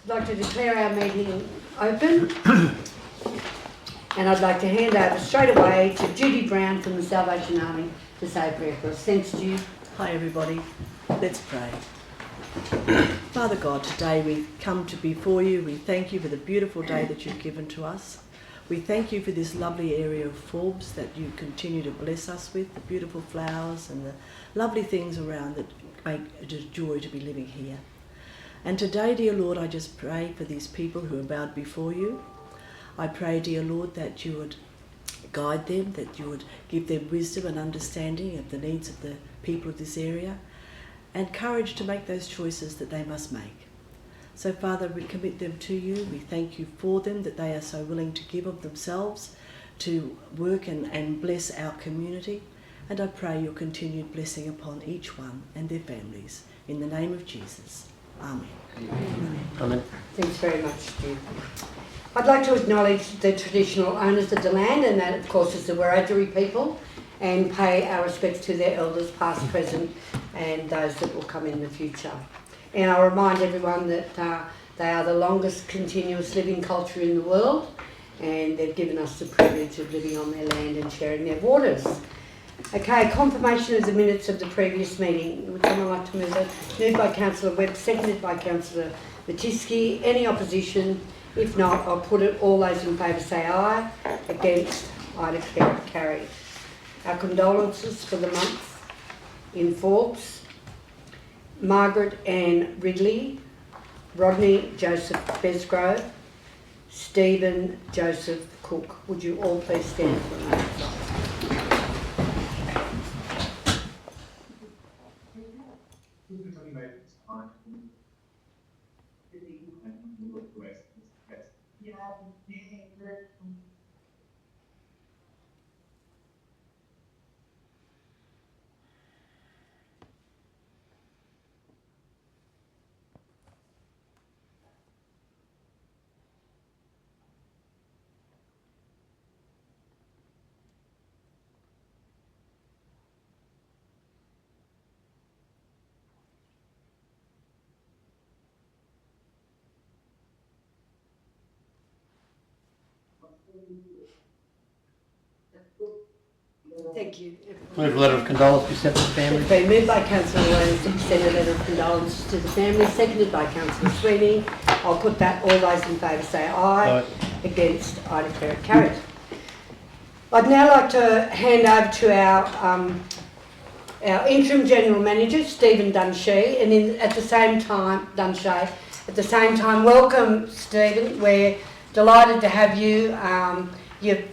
I'd like to declare our meeting open and I'd like to hand over straight away to Judy Brown from the Salvation Army to say a prayer for us. Thanks, Judy. Hi everybody, let's pray. Father God, today we come to before you. We thank you for the beautiful day that you've given to us. We thank you for this lovely area of Forbes that you continue to bless us with, the beautiful flowers and the lovely things around that make it a joy to be living here. And today, dear Lord, I just pray for these people who are bowed before you. I pray, dear Lord, that you would guide them, that you would give them wisdom and understanding of the needs of the people of this area, and courage to make those choices that they must make. So, Father, we commit them to you. We thank you for them, that they are so willing to give of themselves to work and bless our community. And I pray your continued blessing upon each one and their families. In the name of Jesus. Amen. Amen. Thanks very much, Judy. I'd like to acknowledge the traditional owners of the land, and that, of course, is the Wiradjuri people, and pay our respects to their elders, past, present, and those that will come in the future. And I'll remind everyone that they are the longest continuous living culture in the world, and they've given us the privilege of living on their land and sharing their waters. Okay, confirmation of the minutes of the previous meeting. Would someone like to move it? Moved by Councillor Webb, seconded by Councillor Matisky. Any opposition? If not, I'll put it. All those in favour say aye. Against, I declare it carried. Our condolences for the month in Forbes. Margaret Ann Ridley, Rodney Joseph Besgrove, Stephen Joseph Cook. Would you all please stand for a moment? Thank you. Move a letter of condolence be sent to the family. It's been moved by Councillor Williams to send a letter of condolences to the family, seconded by Councillor Sweeney. I'll put that. All those in favour say aye. Aye. Against, I declare it carried. I'd now like to hand over to our interim general manager, Stephen Dunshea, and at the same time, welcome, Stephen. We're delighted to have you. You've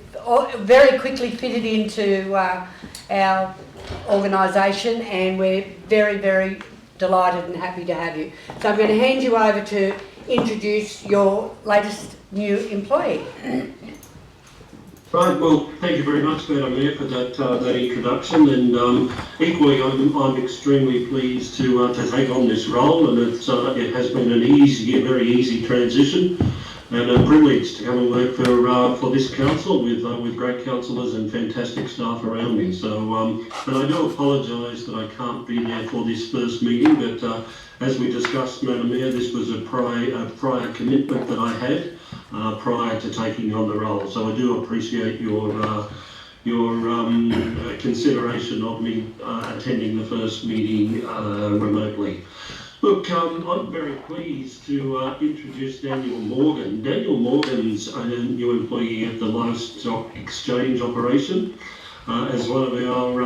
very quickly fitted into our organisation, and we're very, very delighted and happy to have you. So I'm going to hand you over to introduce your latest new employee. Right, well, thank you very much, Madam Mayor, for that introduction, and equally I'm extremely pleased to take on this role, and it has been a very easy transition, and a privilege to come and work for this council with great councillors and fantastic staff around me. So, and I do apologise that I can't be there for this first meeting, but as we discussed, Madam Mayor, this was a prior commitment that I had prior to taking on the role. So I do appreciate your consideration of me attending the first meeting remotely. Look, I'm very pleased to introduce Daniel Morgan. Daniel Morgan's a new employee at the Livestock Exchange operation as one of our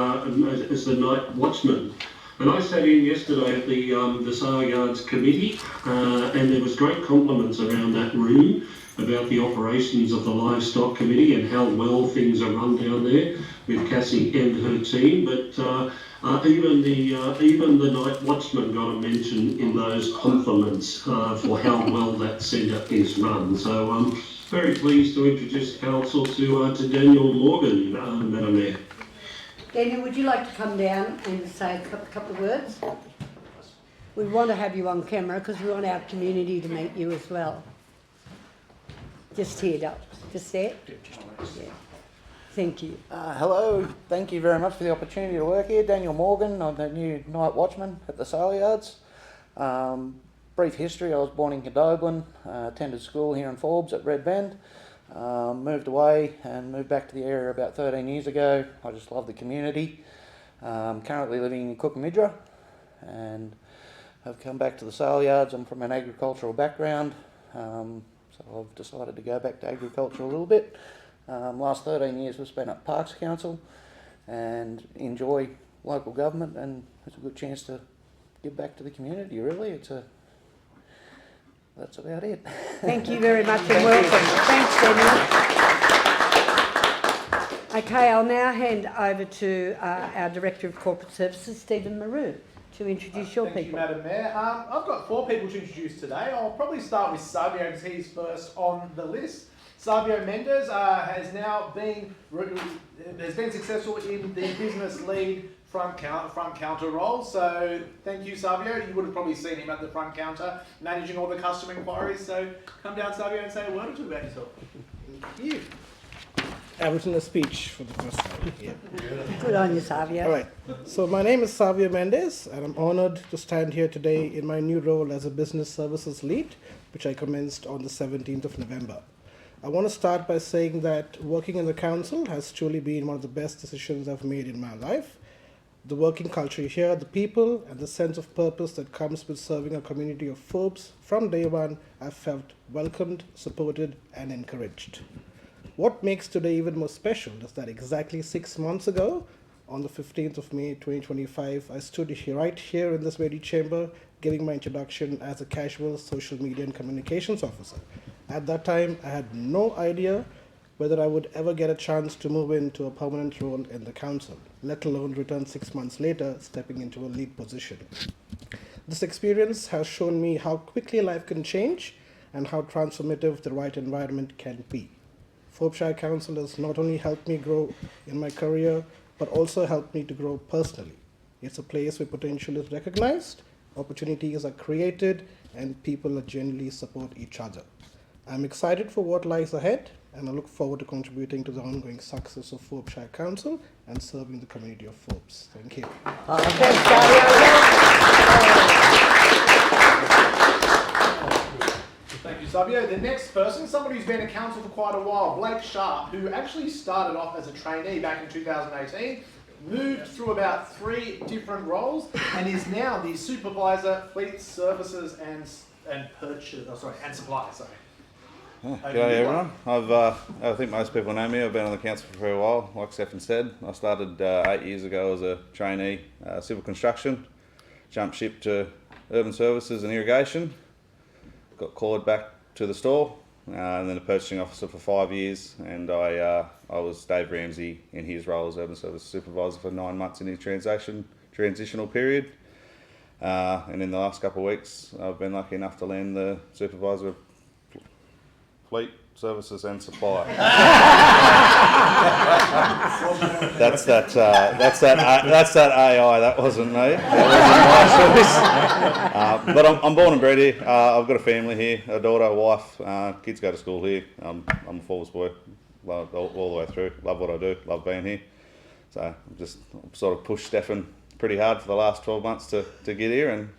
as the night watchman. And I sat in yesterday at the Sale Yards Committee, and there was great compliments around that room about the operations of the Livestock Committee and how well things are run down there with Cassie and her team. But even the night watchman got a mention in those compliments for how well that centre is run. So I'm very pleased to introduce council to Daniel Morgan, Madam Mayor. Daniel, would you like to come down and say a couple of words? We want to have you on camera because we want our community to meet you as well. Just here, just there. Yeah. Thank you. Hello, thank you very much for the opportunity to work here. Daniel Morgan, I'm the new night watchman at the Sale Yards. brief history. I was born in Condobolin, attended school here in Forbes at Red Bend, moved away and moved back to the area about 13 years ago. I just love the community. Currently living in Cookamidra and have come back to the sale yards. I'm from an agricultural background, so I've decided to go back to agriculture a little bit. Last 13 years we've spent at Parks Council and enjoy local government, and it's a good chance to give back to the community, really. That's about it. Thank you very much and welcome. Thanks, Daniel. Okay, I'll now hand over to our Director of Corporate Services, Stephen Maru, to introduce your Thank people. you, Madam Mayor. I've got 4 people to introduce today. I'll probably start with Savio because he's first on the list. Savio Mendes has been successful in the business lead front counter role. So thank you, Savio. You would have probably seen him at the front counter managing all the customer inquiries. So come down, Savio, and say a word or two about yourself. Thank you. I was in a speech for the first time. Yeah. Good on you, Savio. All right. So my name is Savio Mendes, and I'm honored to stand here today in my new role as a business services lead, which I commenced on the 17th of November. I want to start by saying that working in the council has truly been one of the best decisions I've made in my life. The working culture here, the people, and the sense of purpose that comes with serving a community of Forbes, from day one, I've felt welcomed, supported, and encouraged. What makes today even more special is that exactly 6 months ago, on the 15th of May 2025, I stood right here in this very chamber giving my introduction as a casual social media and communications officer. At that time, I had no idea whether I would ever get a chance to move into a permanent role in the council, let alone return 6 months later, stepping into a lead position. This experience has shown me how quickly life can change and how transformative the right environment can be. Shire Council has not only helped me grow in my career, but also helped me to grow personally. It's a place where potential is recognized, opportunities are created, and people genuinely support each other. I'm excited for what lies ahead, and I look forward to contributing to the ongoing success of Shire Council and serving the community of Forbes. Thank you. Thanks, Savio. Thank you, Savio. The next person, somebody who's been at council for quite a while, Blake Sharp, who actually started off as a trainee back in 2018, moved through about 3 different roles, and is now the supervisor, fleet services and supply. Sorry. G'day everyone. I think most people know me. I've been on the council for a while. Like Stefan said, I started 8 years ago as a trainee, civil construction, jumped ship to urban services and irrigation, got called back to the store, and then a purchasing officer for 5 years, and I was Dave Ramsey in his role as urban services supervisor for 9 months in his transitional period, and in the last couple of weeks I've been lucky enough to land the supervisor of fleet services and supply. That's that AI. That wasn't me. That wasn't my choice. But I'm born and bred here. I've got a family here, a daughter, a wife. Kids go to school here. I'm a Forbes boy, all the way through. Love what I do. Love being here. So I've sort of pushed Stefan pretty hard for the last 12 months to get here, and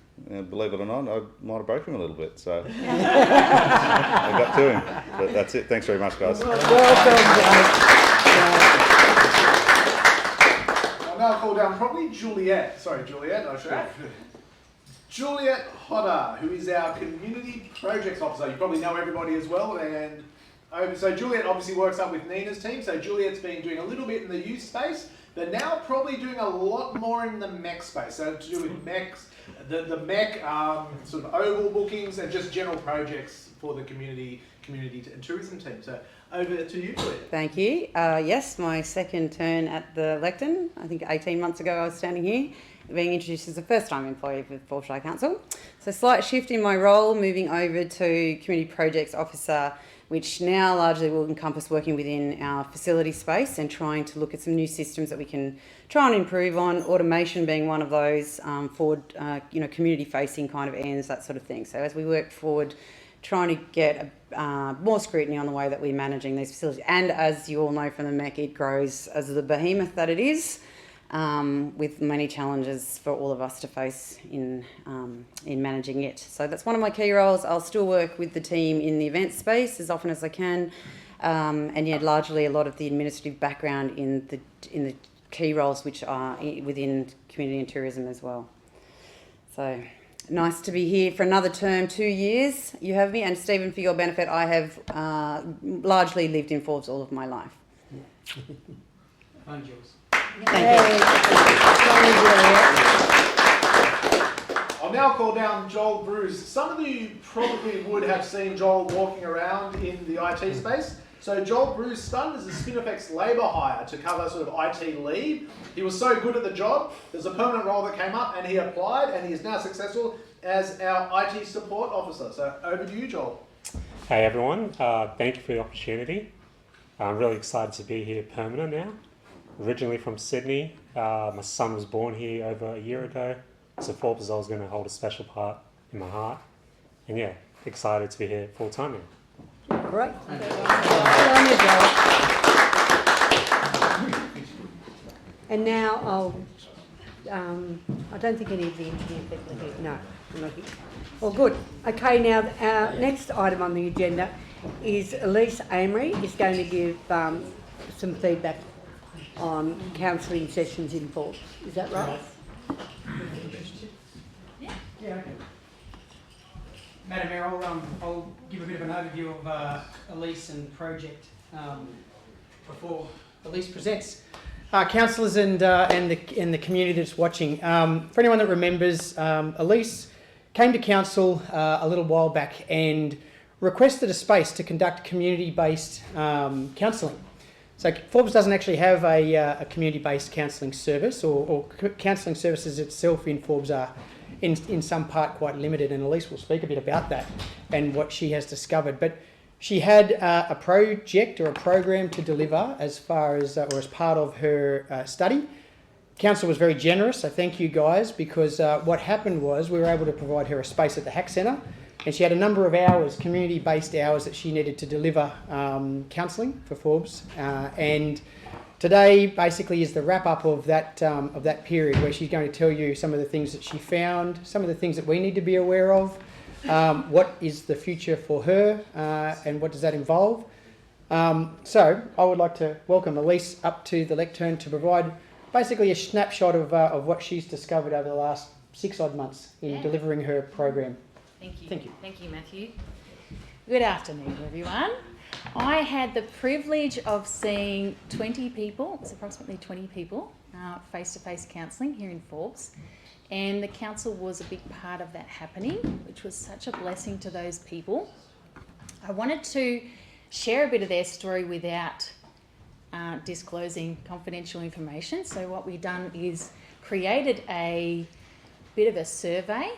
believe it or not, I might have broken him a little bit, so I got to him. But that's it. Thanks very much, guys. I'll now call down probably Juliet. Sorry, Juliet. I'll show you. Juliet Hodder, who is our Community Projects Officer. You probably know everybody as well. And so Juliet obviously works up with Nina's team. So Juliet's been doing a little bit in the youth space, but now probably doing a lot more in the mech space. So to do with mechs, the mech sort of oval bookings and just general projects for the community and tourism team. So over to you, Juliet. Thank you. Yes, my second turn at the lectern. I think 18 months ago I was standing here, being introduced as a first-time employee with Shire Council. So slight shift in my role, moving over to Community Projects Officer, which now largely will encompass working within our facility space and trying to look at some new systems that we can try and improve on, automation being one of those, forward, community-facing kind of ends, that sort of thing. So as we work forward, trying to get more scrutiny on the way that we're managing these facilities. And as you all know from the MEC, it grows as the behemoth that it is. with many challenges for all of us to face in managing it. So that's one of my key roles. I'll still work with the team in the event space as often as I can, and yeah, largely a lot of the administrative background in the key roles which are within community and tourism as well. So nice to be here for another term, 2 years you have me, and Stephen, for your benefit, I have largely lived in Forbes all of my life. I'm Jules. Thank I'll now call down Joel Bruce. Some of you probably would have seen Joel walking around in the IT space. So Joel Bruce started as a Spinifex labour hire to cover sort of IT leave. He was so good at the job, there's a permanent role that came up and he applied, and he is now successful as our IT support officer. So over to you, Joel. Hey everyone, thank you for the opportunity. I'm really excited to be here permanent now. Originally from Sydney, my son was born here over a year ago, so Forbes is always going to hold a special part in my heart. And yeah, excited to be here full time now. Great. And now I don't think any of the engineer people are here. No, I'm not here. Well, good. Okay, now our next item on the agenda is Elise Amory is going to give some feedback on counselling sessions in Forbes. Is that right? Yeah, okay. Madam Mayor, I'll give a bit of an overview of Elise and the project before Elise presents. Councillors and the community that's watching. For anyone that remembers, Elise came to council a little while back and requested a space to conduct community-based counselling. So Forbes doesn't actually have a community-based counselling service, or counselling services itself in Forbes are in some part quite limited, and Elise will speak a bit about that and what she has discovered. But she had a project or a program to deliver as far as, or as part of her study. Council was very generous, so thank you guys, because what happened was we were able to provide her a space at the Hack Centre, and she had a number of hours, community-based hours, that she needed to deliver counselling for Forbes. And today basically is the wrap-up of that period, where she's going to tell you some of the things that she found, some of the things that we need to be aware of, what is the future for her, and what does that involve. So I would like to welcome Elise up to the lectern to provide basically a snapshot of what she's discovered over the last 6 odd months in delivering her program. Thank you. Thank you. Thank you, Matthew. Good afternoon, everyone. I had the privilege of seeing 20 people, it's approximately 20 people, face-to-face counselling here in Forbes, and the council was a big part of that happening, which was such a blessing to those people. I wanted to share a bit of their story without disclosing confidential information. So what we've done is created a bit of a survey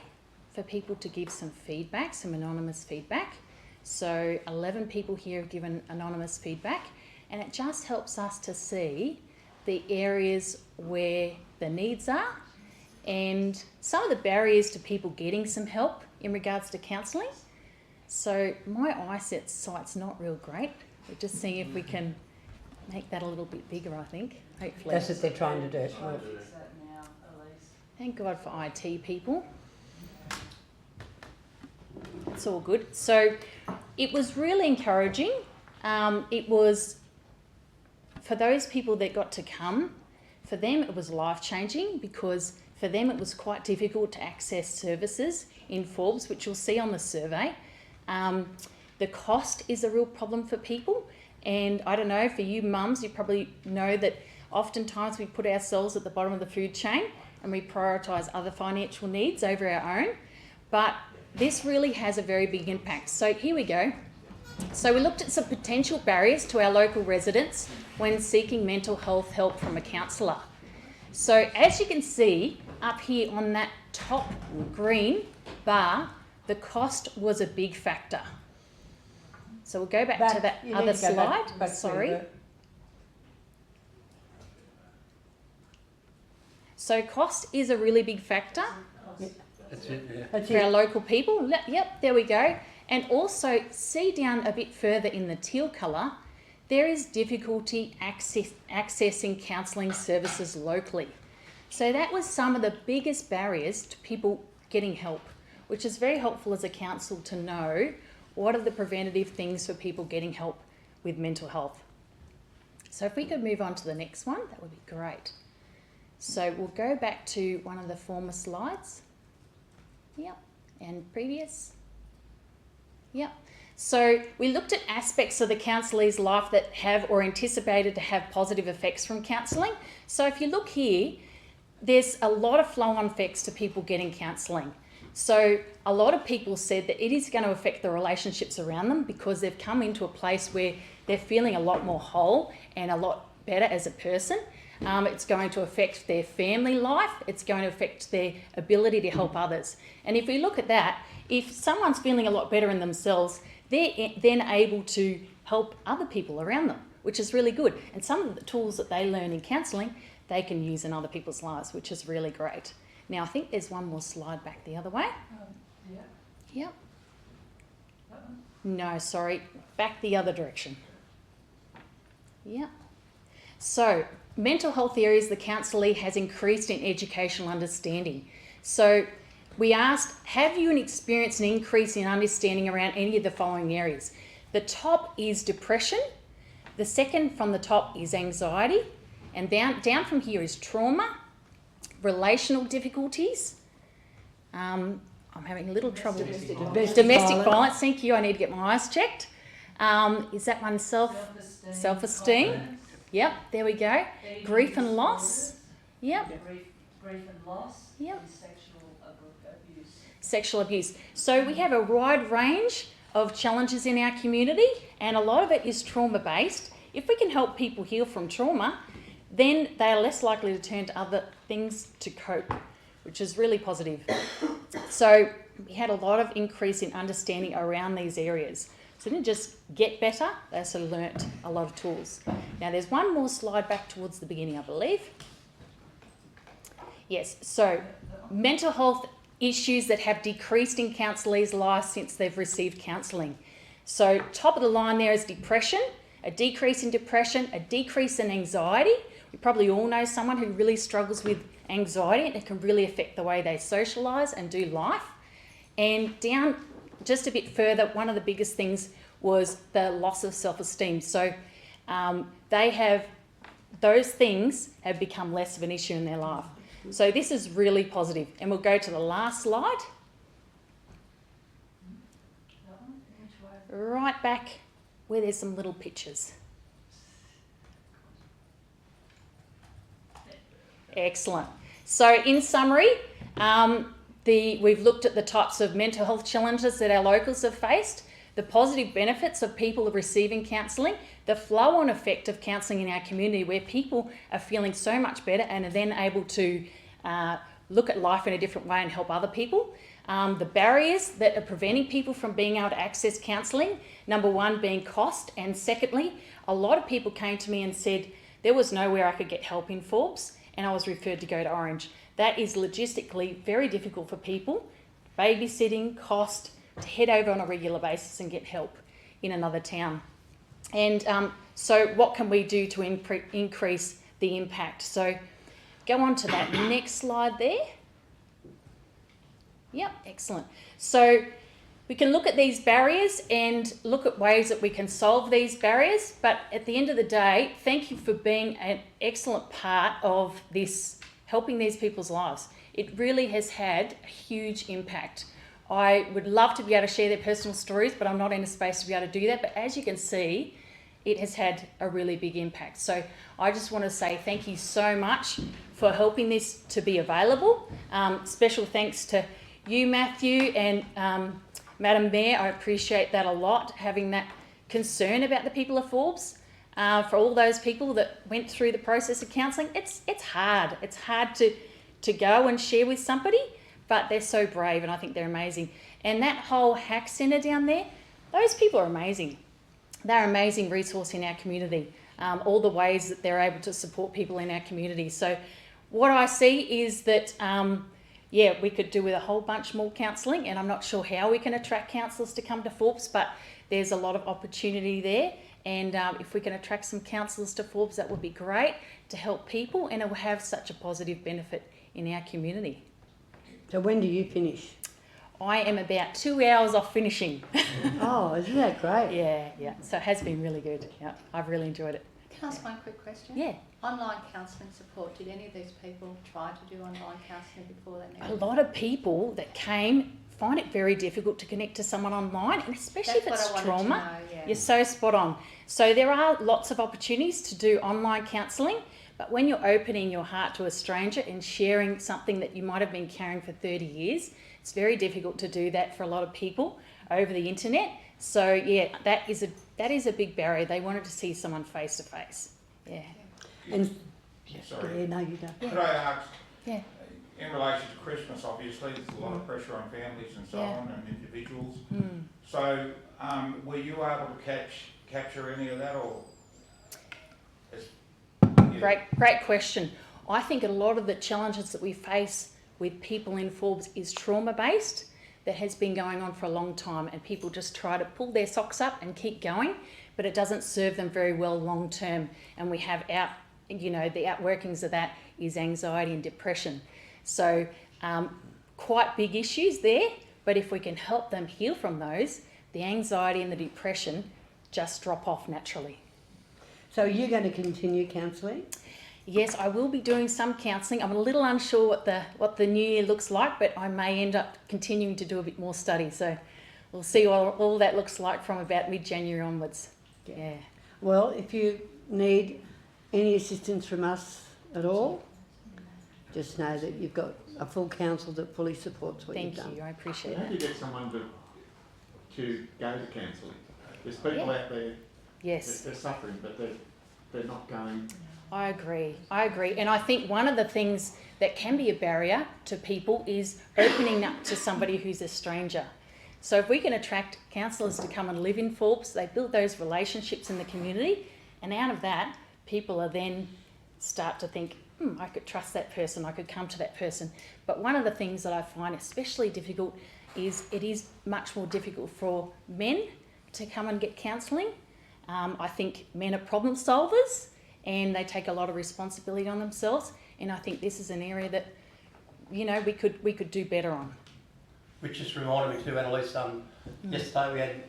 for people to give some feedback, some anonymous feedback. So 11 people here have given anonymous feedback, and it just helps us to see the areas where the needs are and some of the barriers to people getting some help in regards to counselling. So my eyesight's not real great. We're just seeing if we can make that a little bit bigger, I think, hopefully. That's what they're trying to do. Thank God for IT people. It's all good. So it was really encouraging. It was, for those people that got to come, for them it was life-changing, because for them it was quite difficult to access services in Forbes, which you'll see on the survey. The cost is a real problem for people. And I don't know, for you mums, you probably know that oftentimes we put ourselves at the bottom of the food chain and we prioritise other financial needs over our own. But this really has a very big impact. So here we go. So we looked at some potential barriers to our local residents when seeking mental health help from a counsellor. So as you can see up here on that top green bar, the cost was a big factor. So we'll go back to that other slide. Sorry. So cost is a really big factor. That's it, yeah. That's For our it. local people. Yep, there we go. And also, see down a bit further in the teal colour, there is difficulty accessing counselling services locally. So that was some of the biggest barriers to people getting help, which is very helpful as a council to know what are the preventative things for people getting help with mental health. So if we could move on to the next one, that would be great. So we'll go back to one of the former slides. Yep, and previous. Yep. So we looked at aspects of the counsellor's life that have or anticipated to have positive effects from counselling. So if you look here, there's a lot of flow-on effects to people getting counselling. So a lot of people said that it is going to affect the relationships around them because they've come into a place where they're feeling a lot more whole and a lot better as a person. It's going to affect their family life. It's going to affect their ability to help others. And if we look at that, if someone's feeling a lot better in themselves, they're then able to help other people around them, which is really good. And some of the tools that they learn in counselling, they can use in other people's lives, which is really great. Now, I think there's one more slide back the other way. Yeah. Yep. No, sorry, back the other direction. Yep. So, mental health areas the counsellor has increased in educational understanding. So, we asked, have you experienced an increase in understanding around any of the following areas? The top is depression. The second from the top is anxiety. And down from here is trauma, relational difficulties. I'm having a little trouble. Domestic violence. Thank you. I need to get my eyes checked. Is that one self-esteem? Yep, there we go. Grief and loss. Yep. Grief and loss. Yep. And abuse. Sexual abuse. So we have a wide range of challenges in our community, and a lot of it is trauma-based. If we can help people heal from trauma, then they are less likely to turn to other things to cope, which is really positive. So we had a lot of increase in understanding around these areas. So they didn't just get better, they also learnt a lot of tools. Now there's one more slide back towards the beginning, I believe. Yes, so mental health issues that have decreased in counsellors' lives since they've received counselling. So top of the line there is depression, a decrease in depression, a decrease in anxiety. We probably all know someone who really struggles with anxiety, and it can really affect the way they socialise and do life. And down just a bit further, one of the biggest things was the loss of self-esteem. So those things have become less of an issue in their life. So this is really positive. And we'll go to the last slide. Right back where there's some little pictures. Excellent. So in summary, we've looked at the types of mental health challenges that our locals have faced, the positive benefits of people receiving counselling, the flow-on effect of counselling in our community where people are feeling so much better and are then able to look at life in a different way and help other people. The barriers that are preventing people from being able to access counselling, number one being cost, and secondly, a lot of people came to me and said there was nowhere I could get help in Forbes and I was referred to go to Orange. That is logistically very difficult for people, babysitting, cost, to head over on a regular basis and get help in another town. And so what can we do to increase the impact? So go on to that next slide there. Yep, excellent. So we can look at these barriers and look at ways that we can solve these barriers, but at the end of the day, thank you for being an excellent part of this, helping these people's lives. It really has had a huge impact. I would love to be able to share their personal stories, but I'm not in a space to be able to do that. But as you can see, it has had a really big impact. So I just want to say thank you so much for helping this to be available. Special thanks to you, Matthew, and Madam Mayor. I appreciate that a lot, having that concern about the people of Forbes. For all those people that went through the process of counselling, it's hard. It's hard to go and share with somebody, but they're so brave and I think they're amazing. And that whole hack centre down there, those people are amazing. They're an amazing resource in our community, all the ways that they're able to support people in our community. So what I see is that, we could do with a whole bunch more counselling, and I'm not sure how we can attract counsellors to come to Forbes, but there's a lot of opportunity there. And if we can attract some councillors to Forbes, that would be great to help people, and it will have such a positive benefit in our community. So when do you finish? I am about 2 hours off finishing. Oh, isn't that great? Yeah. So it has been really good. Yeah, I've really enjoyed it. Can I ask one quick question? Yeah. Online counselling support. Did any of these people try to do online counselling before they met? A lot of people that came find it very difficult to connect to someone online, and especially That's if it's what I wanted to trauma. know, yeah. You're so spot on. So there are lots of opportunities to do online counselling, but when you're opening your heart to a stranger and sharing something that you might have been carrying for 30 years, it's very difficult to do that for a lot of people over the internet. So yeah, that is a big barrier. They wanted to see someone face to face. Yeah. And Sorry. yeah, no, you go. Could I ask, Yeah. in relation to Christmas, obviously, there's a lot of pressure on families and so Yeah. on and individuals. Mm. So, were you able to capture any of that, or? Great question. I think a lot of the challenges that we face with people in Forbes is trauma-based, that has been going on for a long time, and people just try to pull their socks up and keep going, but it doesn't serve them very well long term. And we have the outworkings of that is anxiety and depression. So quite big issues there, but if we can help them heal from those, the anxiety and the depression just drop off naturally. So you're going to continue counselling? Yes, I will be doing some counselling. I'm a little unsure what the new year looks like, but I may end up continuing to do a bit more study. So we'll see what all that looks like from about mid-January onwards. Yeah. Well, if you need any assistance from us at all, just know that you've got a full council that fully supports what you've done. Thank you, I appreciate How do you that. get someone to go to counselling? There's people out there Yes. they're suffering, but they're not going. I agree. And I think one of the things that can be a barrier to people is opening up to somebody who's a stranger. So if we can attract counsellors to come and live in Forbes, they build those relationships in the community, and out of that, people are then start to think, I could trust that person, I could come to that person. But one of the things that I find especially difficult is it is much more difficult for men to come and get counselling. I think men are problem solvers and they take a lot of responsibility on themselves, and I think this is an area that we could do better on. Which just reminded me too, Annalise, yesterday we had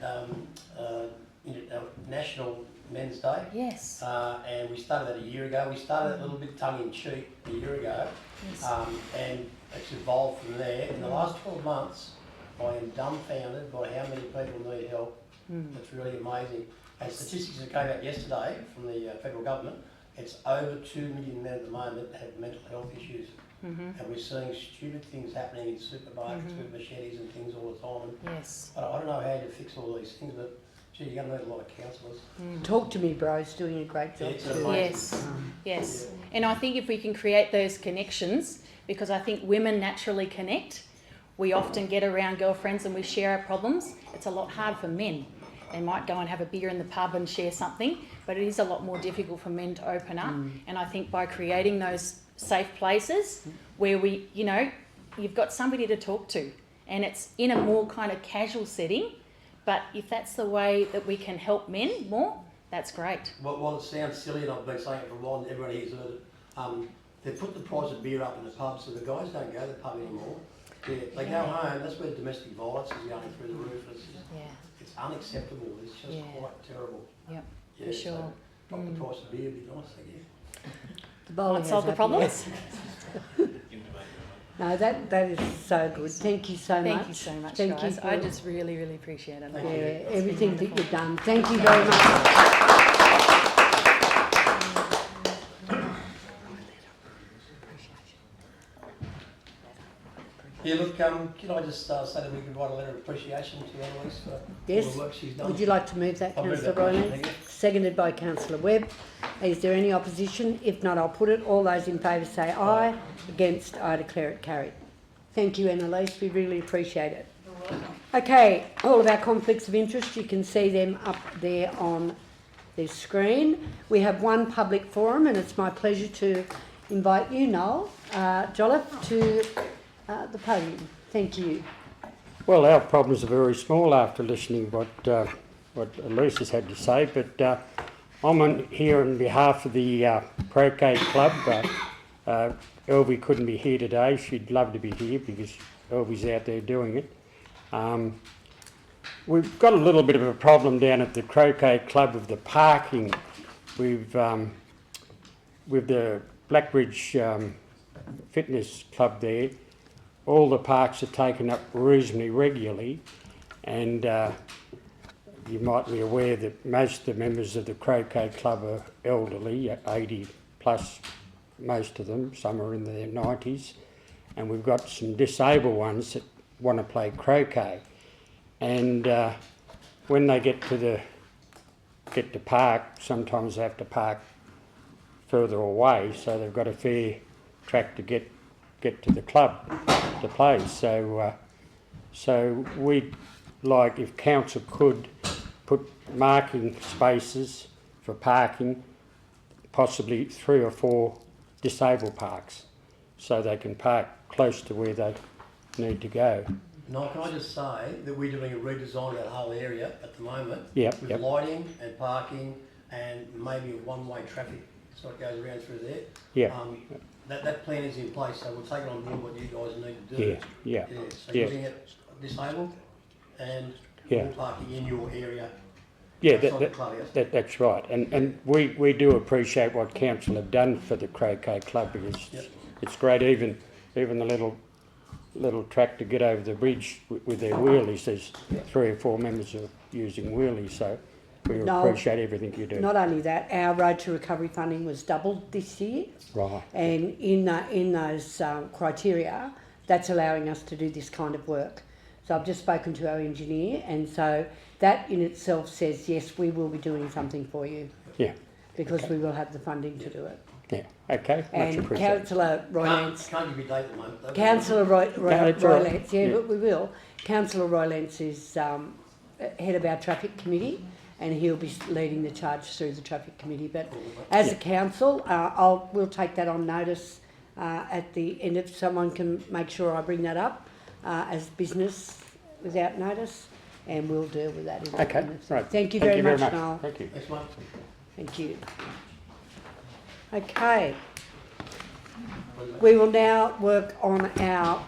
National Men's Day. Yes. And we started that a year ago. We started a little bit tongue-in-cheek a year ago. Yes. And it's evolved from there. In the last 12 months, I am dumbfounded by how many people need help. It's really amazing. And statistics that came out yesterday from the federal government, it's over 2 million men at the moment that have mental health issues. And we're seeing stupid things happening in supermarkets with machetes and things all the time. And Yes. I don't know how to fix all these things, but gee, you're going to need a lot of counsellors. Talk to me, bro's doing a great job It's too. amazing. Yes. And I think if we can create those connections, because I think women naturally connect, we often get around girlfriends and we share our problems. It's a lot hard for men. They might go and have a beer in the pub and share something, but it is a lot more difficult for men to open up. And I think by creating those safe places where you've got somebody to talk to, and it's in a more kind of casual setting, but if that's the way that we can help men more, that's great. While it sounds silly, and I've been saying it for a while, and everybody here's heard it, they put the price of beer up in the pub, so the guys don't go to the pub anymore. They go home, that's where domestic violence is going through the roof. It's unacceptable, it's just quite terrible. Yep, Yeah, for sure. So drop the price of beer would be nice, I guess. The bowling Might solve the has problems. No, that is so good. Thank you so much. Thank you so much, Thank guys. you I for- just really, really appreciate it. everything that you've done. Thank you very much. Yeah, look, can I just say that we could write a letter of appreciation to Annalise for all Yes. the work she's done? Would you like to move that, I'll move Councillor that motion, Bryan? thank you. Seconded by Councillor Webb. Is there any opposition? If not, I'll put it. All those in favour say aye. Against, I declare it carried. Thank you, Annalise. We really appreciate it. Okay, all of our conflicts of interest, you can see them up there on the screen. We have one public forum, and it's my pleasure to invite you, Noel Jolliffe, to the podium. Thank you. Well, our problems are very small after listening what what Elise has had to say, but I'm here on behalf of the Croquet Club. Elvie couldn't be here today. She'd love to be here because Elvie's out there doing it. We've got a little bit of a problem down at the Croquet Club of the parking. With the Blackbridge Fitness Club there, all the parks are taken up reasonably regularly, and you might be aware that most of the members of the Croquet Club are elderly, 80 plus, most of them, some are in their 90s, and we've got some disabled ones that want to play croquet, and when they get to park, sometimes they have to park further away, so they've got a fair track to get to the club to play. So we'd like if council could put marking spaces for parking, possibly 3 or 4 disabled parks, so they can park close to where they need to go. No, can I just say that we're doing a redesign of that whole area at the moment, Yep, with yep. lighting and parking and maybe a one-way traffic so it goes around through there. Yeah. That plan is in place, so we'll take it on board what you guys need to do. Yeah. So Yeah. using it disabled and Yeah. more parking in your area. Yeah, outside the club, yes? that's right. And we do appreciate what council have done for the Croquet Club, because it's great. Even the little track to get over the bridge with their wheelies, there's 3 or 4 members are using wheelies, so we appreciate everything you do. Not only that, our road to recovery funding was doubled this year. Right. And in those criteria, that's allowing us to do this kind of work. So I've just spoken to our engineer, and so that in itself says, yes, we will be doing something for you. Yeah. Because we will have the funding to do it. Yeah, okay, much And appreciated. Councillor Roylance... Can't give you a date at the moment, though. Councillor Roylance, but we will. Councillor Roylance is head of our traffic committee, and he'll be leading the charge through the traffic committee. But as a council, we'll take that on notice at the end. If someone can make sure I bring that up as business without notice, and we'll deal with that. Okay, right. Thank you very much, Noel. Thank you. Thanks, mate. Thank you. Okay. We will now work on our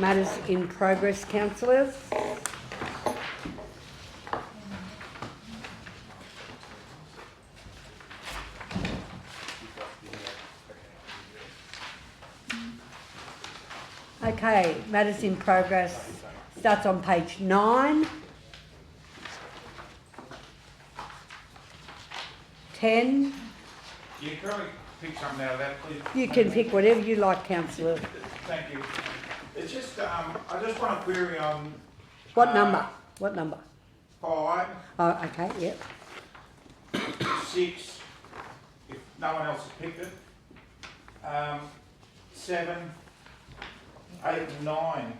matters in progress, councillors. Okay, matters in progress starts on page 9, 10. You can probably pick something out of that, please. You can pick whatever you like, councillor. Thank you. It's just, I just want to query on... What number? What number? 5, Oh, okay, yep. 6, if no one else has picked it, 7, 8 and 9.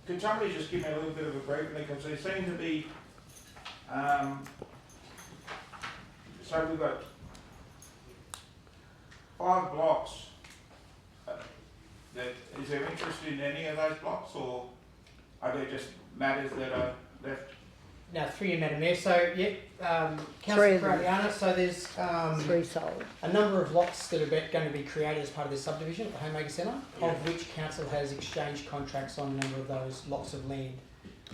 Could somebody just give me a little bit of a brief, because they seem to be, so we've got 5 blocks. Is there interest in any of those blocks, or are there just matters that are left? Now, through you, Madam Mayor. So, Three Councillor of them. Corelliana, so there's 3 sold. a number of lots that are going to be created as part of this subdivision at the Homemaker Centre, of which council has exchanged contracts on a number of those lots of land.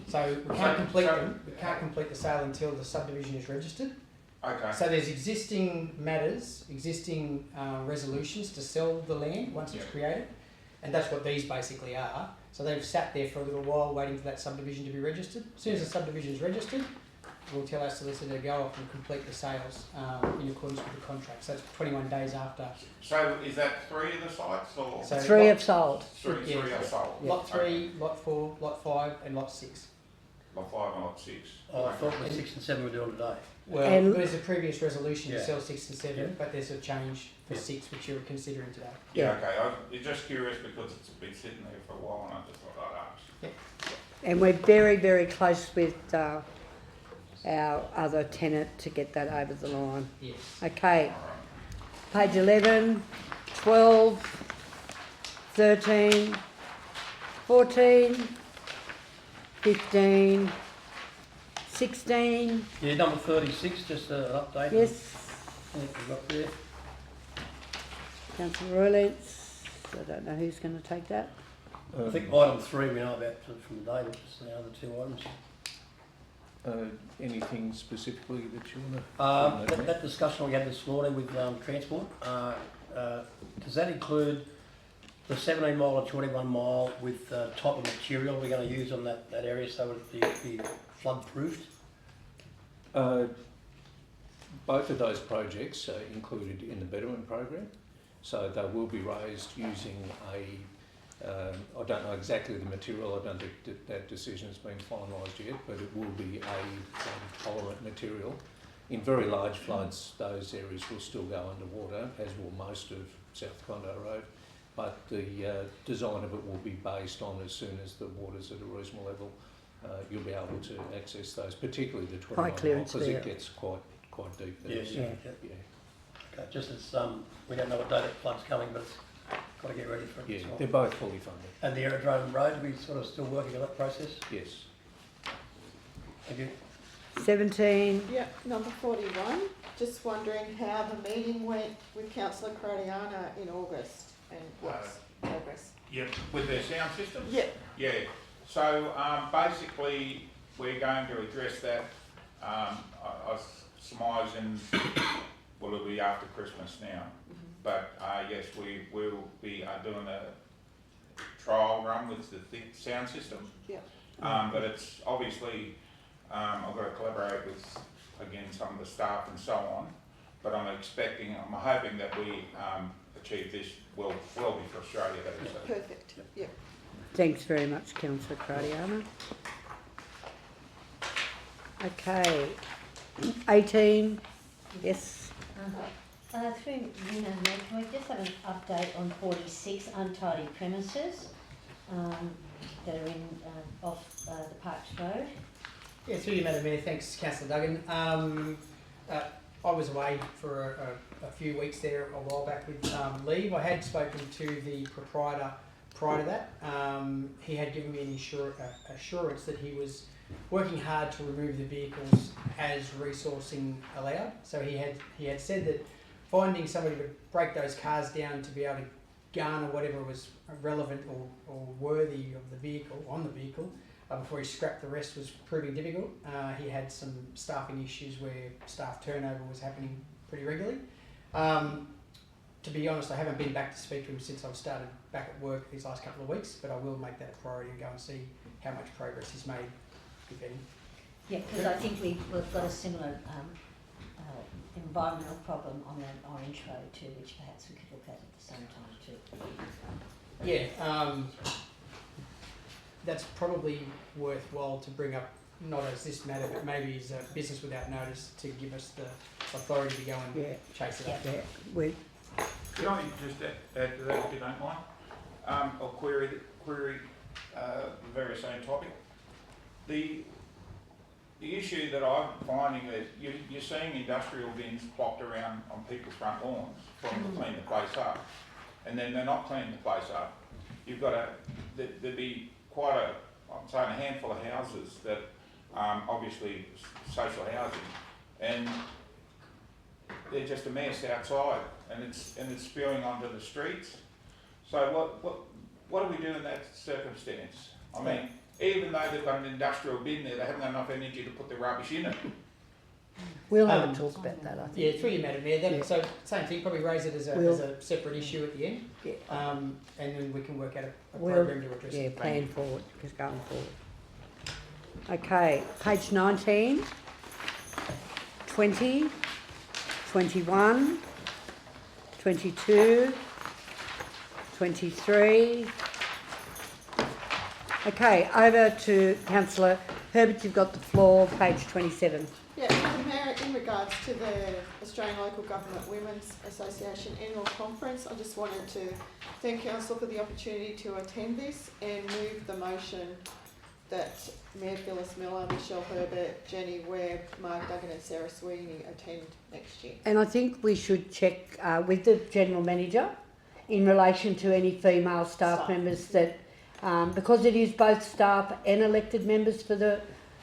So we can't complete them. We can't complete the sale until the subdivision is registered. Okay. So there's existing matters, existing resolutions to sell the land once it's created, and that's what these basically are. So they've sat there for a little while waiting for that subdivision to be registered. As soon as the subdivision is registered, we'll tell our solicitor to go off and complete the sales in accordance with the contract. So that's 21 days after. So is that 3 of the sites, or? So 3 have sold. Three are sold. Lot 3, Lot 4, Lot 5 and Lot 6. Lot 5 and Lot 6. I thought the 6 and 7 we're doing today. Well, And- there's a previous resolution to Yeah. sell 6 and 7, Yeah. but there's a change for 6 which you're considering today. Yeah, okay. I'm just curious because it's been sitting there for a while, and I just thought I'd ask. And we're very, very close with our other tenant to get that over the line. Yes. Okay. Page 11, 12, 13, 14, 15, 16. Yeah, number 36, just an update. Yes. I think we've got there. Councillor Roylance. I don't know who's going to take that. I think item 3 we know about from the day, which is the other 2 items. Anything specifically that you want to? That discussion we had this morning with transport, does that include the 17 mile or 21 mile with type of material we're going to use on that area so it be flood proofed? Both of those projects are included in the Betterment program, so they will be raised using I don't know exactly the material. I don't think that decision has been finalised yet, but it will be a tolerant material. In very large floods, those areas will still go underwater, as will most of South Condo Road. But the design of it will be based on as soon as the water's at a reasonable level, you'll be able to access those, particularly the 21 mile, because it gets quite deep there. Yeah. Okay, just as we don't know what date the flood's coming, but it's got to get ready for it. Yeah, they're both fully funded. And the aerodrome road, are we sort of still working on that process? Yes. Thank you. 17. Yeah, number 41. Just wondering how the meeting went with Councillor Crodiana in August and what's progress. Yeah, with their sound system? Yeah. Yeah. So basically, we're going to address that. I was surmising, well, it'll be after Christmas now. But yes, we will be doing a trial run with the thick sound system. Yeah. But it's obviously, I've got to collaborate with, again, some of the staff and so on. But I'm hoping that we achieve this well before Australia does. So. Perfect. Yeah. Thanks very much, Councillor Crodiana. Okay. 18. Yes. Through Rina, can we just have an update on 46 untidy premises that are in off the Parks Road? Yeah, through you, Madam Mayor. Thanks, Councillor Duggan. I was away for a few weeks there a while back with leave. I had spoken to the proprietor prior to that. He had given me an assurance that he was working hard to remove the vehicles as resourcing allowed. So he had said that finding somebody to break those cars down to be able to garner whatever was relevant or worthy of the vehicle, on the vehicle, before he scrapped the rest was proving difficult. He had some staffing issues where staff turnover was happening pretty regularly. To be honest, I haven't been back to speak to him since I've started back at work these last couple of weeks, but I will make that a priority and go and see how much progress he's made, if any. Yeah, because I think we've got a similar environmental problem on the Orange Road too, which perhaps we could look at the same time too. Yeah, that's probably worthwhile to bring up, not as this matter, but maybe as a business without notice to give us the authority to go and chase it up. Yeah. Can I just add to that, if you don't mind? Or query the very same topic. The issue that I'm finding that you're seeing industrial bins plopped around on people's front lawns for them to clean the place up, and then they're not cleaning the place up. You've got there'd be quite I'm saying a handful of houses that obviously social housing, and they're just a mess outside, and it's spewing onto the streets. So what do we do in that circumstance? I mean, even though they've got an industrial bin there, they haven't got enough energy to put the rubbish in it. We'll have a talk about that, I think. Yeah, through you, Madam Mayor. So same thing, probably raise it as a separate issue at the end, and then we can work out a program to address it. Yeah, plan forward, because going forward. Okay, page 19, 20, 21, 22, 23. Okay, over to Councillor Herbert, you've got the floor, page 27. Yeah, Madam Mayor, in regards to the Australian Local Government Women's Association annual conference, I just wanted to thank Council for the opportunity to attend this and move the motion that Mayor Phyllis Miller, Michelle Herbert, Jenny Webb, Mark Duggan and Sarah Sweeney attend next year. And I think we should check with the General Manager in relation to any female staff members that because it is both staff and elected members for the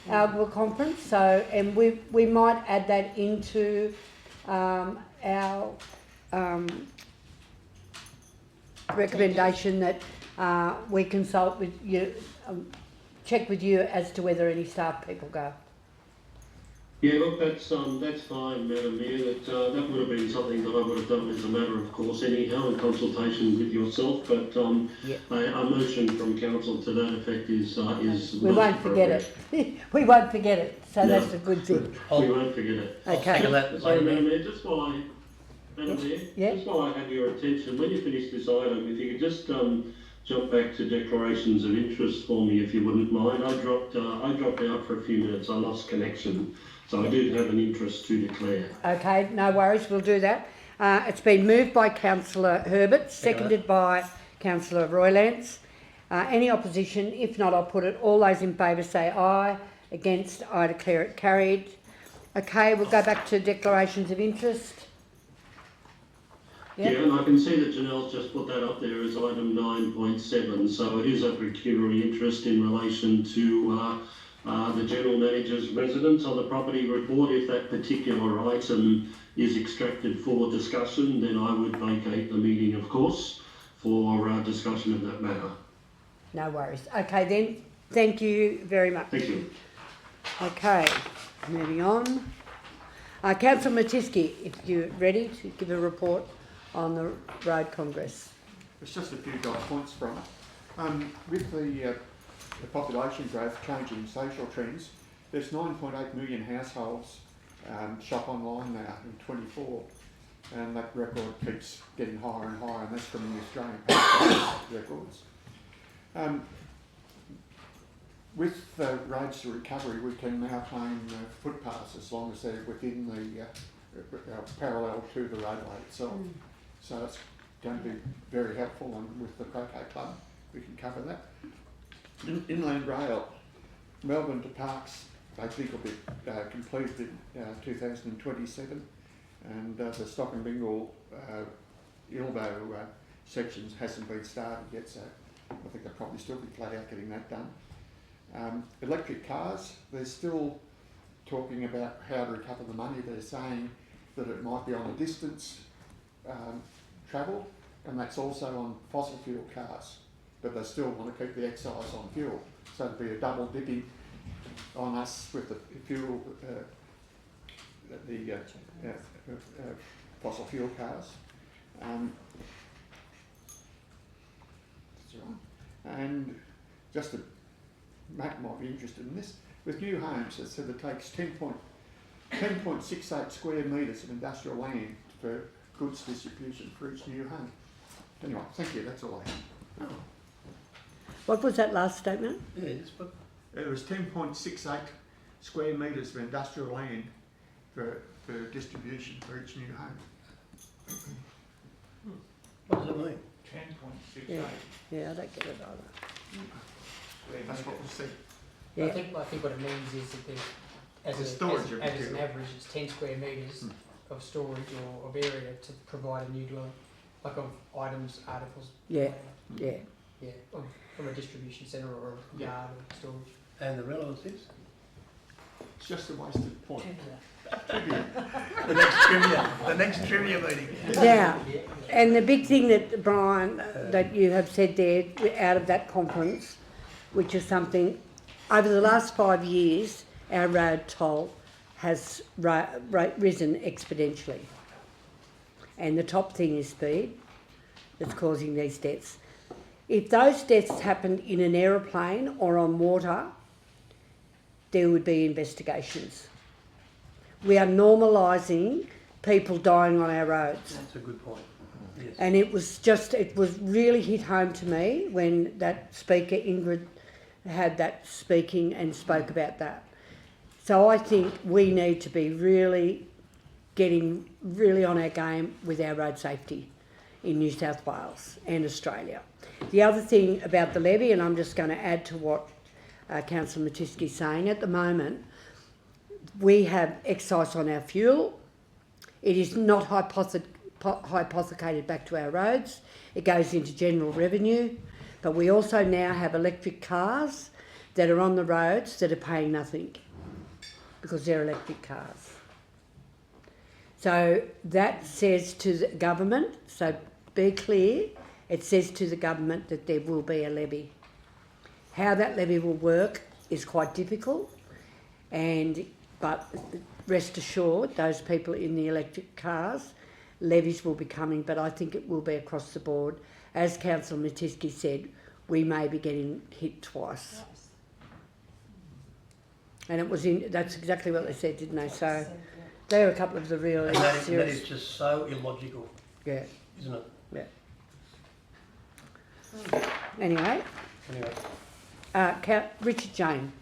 Algoa conference. So, and we might add that into our recommendation that we consult with you, check with you as to whether any staff people go. Yeah, look, that's fine, Madam Mayor. That would have been something that I would have done as a matter of course anyhow in consultation with yourself. But a motion from council to that effect is we won't forget it. We won't forget it. So that's a good thing. We won't forget it. Okay. So, Madam Mayor, just while I have your attention, when you finish this item, if you could just jump back to declarations of interest for me, if you wouldn't mind. I dropped out for a few minutes. I lost connection. So I do have an interest to declare. Okay, no worries, we'll do that. It's been moved by Councillor Herbert, seconded by Councillor Roylance. Any opposition? If not, I'll put it. All those in favour say aye. Against, I declare it carried. Okay, we'll go back to declarations of interest. Yeah, and I can see that Janelle's just put that up there as item 9.7. So it is of pecuniary interest in relation to the General Manager's residence on the property report. If that particular item is extracted for discussion, then I would vacate the meeting, of course, for discussion of that matter. No worries. Okay then, thank you very much. Thank you. Okay, moving on. Councillor Matiski, if you're ready to give a report on the Road Congress. It's just a few dot points from it. With the population growth, changing social trends, there's 9.8 million households shop online now in 24, and that record keeps getting higher and higher, and that's from the Australian Post records. With roads to recovery, we can now claim footpaths as long as they're within the parallel to the roadway itself. So it's going to be very helpful, and with the Croquet Club we can cover that. Inland rail, Melbourne to Parks, I think will be completed in 2027, and the Stock and Bingle Ilbo sections hasn't been started yet, so I think they'll probably still be flat out getting that done. Electric cars, they're still talking about how to recover the money. They're saying that it might be on a distance travel, and that's also on fossil fuel cars, but they still want to keep the excise on fuel, so there'll be a double dipping on us with the fuel, fossil fuel cars. That's right. And just Matt might be interested in this. With new homes, it said it takes 10.68 square metres of industrial land for goods distribution for each new home. Anyway, thank you, that's all I have. What was that last statement? It was 10.68 square metres of industrial land for distribution for each new home. What does it mean? 10.68. Yeah, I don't get it either. That's what we said. Yeah. I think what it means is that as an average, it's 10 square metres of storage or of area to provide a new dwelling, like of items, articles. Yeah. From a distribution centre or a yard or storage. And the relevance is? It's just a wasted point. The next trivia meeting. Now, and the big thing that, Brian, that you have said there out of that conference, which is something, over the last 5 years, our road toll has risen exponentially. And the top thing is speed that's causing these deaths. If those deaths happened in an aeroplane or on water, there would be investigations. We are normalising people dying on our roads. That's a good point. Yes. And it was really hit home to me when that speaker, Ingrid, had that speaking and spoke about that. So I think we need to be really getting really on our game with our road safety in New South Wales and Australia. The other thing about the levy, and I'm just going to add to what Councillor Matiski is saying, at the moment we have excise on our fuel. It is not hypothecated back to our roads. It goes into general revenue. But we also now have electric cars that are on the roads that are paying nothing because they're electric cars. So that says to the government, so be clear, it says to the government that there will be a levy. How that levy will work is quite difficult, but rest assured, those people in the electric cars, levies will be coming, but I think it will be across the board. As Councillor Matiski said, we may be getting hit twice. And it was that's exactly what they said, didn't they? So there are a couple of the really and that serious... is just so illogical. Yeah. Isn't it? Yeah. Anyway. Richard Jane,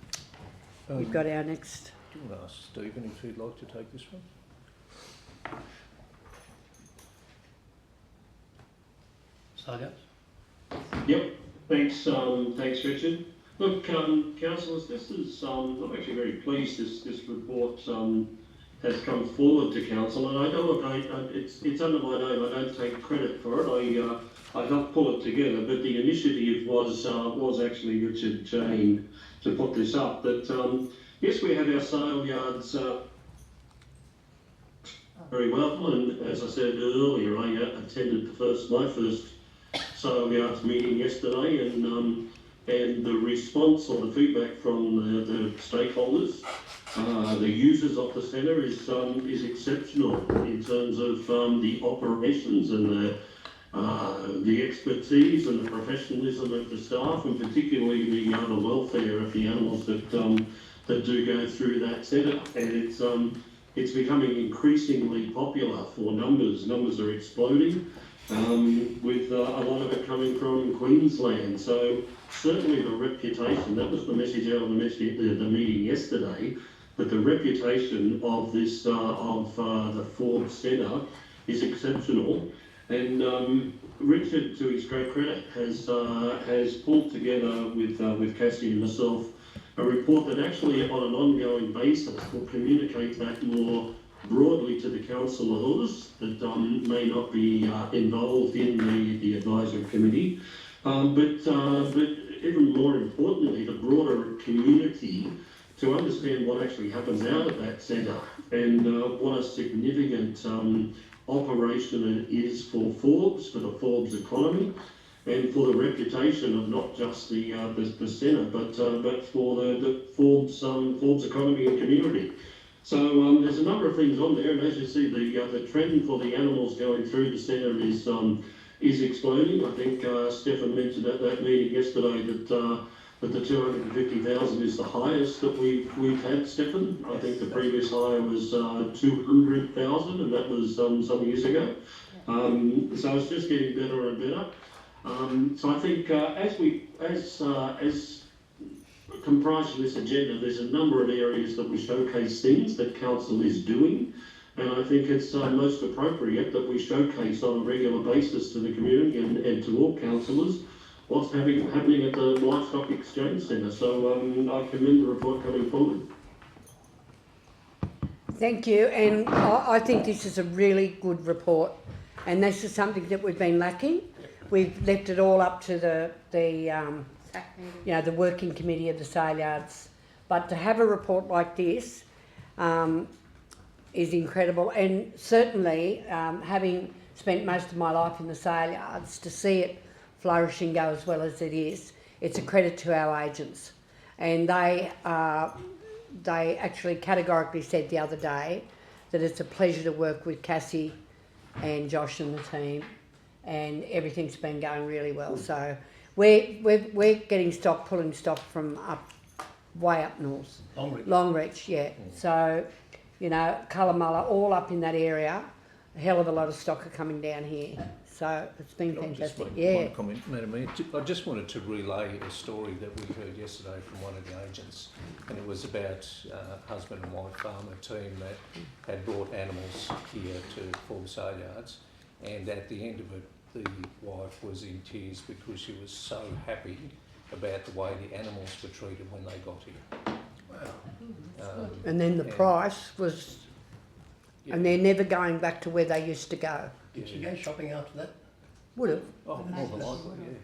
you've got our next... Do you want to ask Stephen if he'd like to take this one? Yep, thanks Richard. Look, councillors, this is, I'm actually very pleased this report has come forward to council, and I know it's under my name. I don't take credit for it. I helped pull it together, but the initiative was actually Richard Jane to put this up. That yes, we have our sale yards very well, and as I said earlier, I attended my first sale yards meeting yesterday, and the response or the feedback from the stakeholders, the users of the centre is exceptional in terms of the operations and the expertise and the professionalism of the staff, and particularly the welfare of the animals that do go through that centre. And it's becoming increasingly popular for numbers. Numbers are exploding, with a lot of it coming from Queensland. So certainly the reputation, that was the message out of the meeting yesterday, that the reputation of this the Forbes Centre is exceptional. And Richard, to his great credit, has pulled together with Cassie and myself a report that actually on an ongoing basis will communicate that more broadly to the councillors that may not be involved in the advisory committee, but even more importantly, the broader community, to understand what actually happens out of that centre and what a significant operation it is for Forbes, for the Forbes economy, and for the reputation of not just the centre, but for the Forbes economy and community. So there's a number of things on there, and as you see, the trend for the animals going through the centre is exploding. I think Stefan mentioned at that meeting yesterday that the 250,000 is the highest that we've had, Stefan. I think the previous high was 200,000, and that was some years ago. So it's just getting better and better. So I think as comprising this agenda, there's a number of areas that we showcase things that council is doing, and I think it's most appropriate that we showcase on a regular basis to the community and to all councillors what's happening at the Livestock Exchange Centre. So I commend the report coming forward. Thank you, and I think this is a really good report, and this is something that we've been lacking. We've left it all up to the working committee of the sale yards, but to have a report like this is incredible, and certainly having spent most of my life in the sale yards, to see it flourish and go as well as it is, it's a credit to our agents. And they actually categorically said the other day that it's a pleasure to work with Cassie and Josh and the team, and everything's been going really well. So we're getting stock, pulling stock from way up north. Longreach, yeah. So, Colomulla, all up in that area, a hell of a lot of stock are coming down here. So it's been fantastic. One comment, Madam Mayor. I just wanted to relay a story that we heard yesterday from one of the agents, and it was about a husband and wife farmer team that had brought animals here to Forbes sale yards, and at the end of it, the wife was in tears because she was so happy about the way the animals were treated when they got here. Wow. And then the price was, and they're never going back to where they used to go. Did she go shopping after that? Would have. Oh, more than likely, yeah.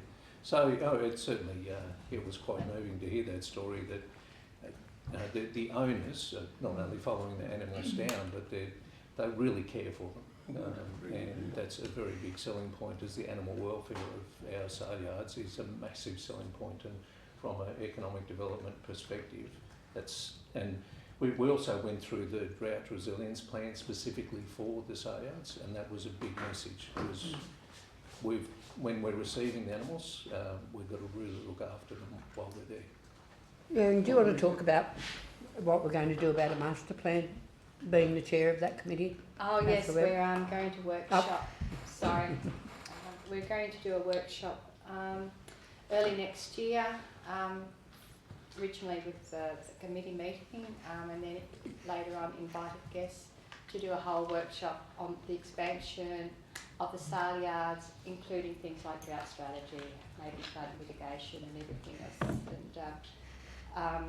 So it certainly it was quite moving to hear that story that the owners are not only following the animals down, but they really care for them. And that's a very big selling point, as the animal welfare of our sale yards is a massive selling point, and from an economic development perspective, we also went through the drought resilience plan specifically for the sale yards, and that was a big message. Because when we're receiving the animals, we've got to really look after them while they're there. Yeah, and do you want to talk about what we're going to do about a master plan, being the chair of that committee? Oh yes, we're going to workshop. Sorry, we're going to do a workshop early next year. Originally with the committee meeting, and then later on invited guests to do a whole workshop on the expansion of the sale yards, including things like drought strategy, maybe flood mitigation and everything else. And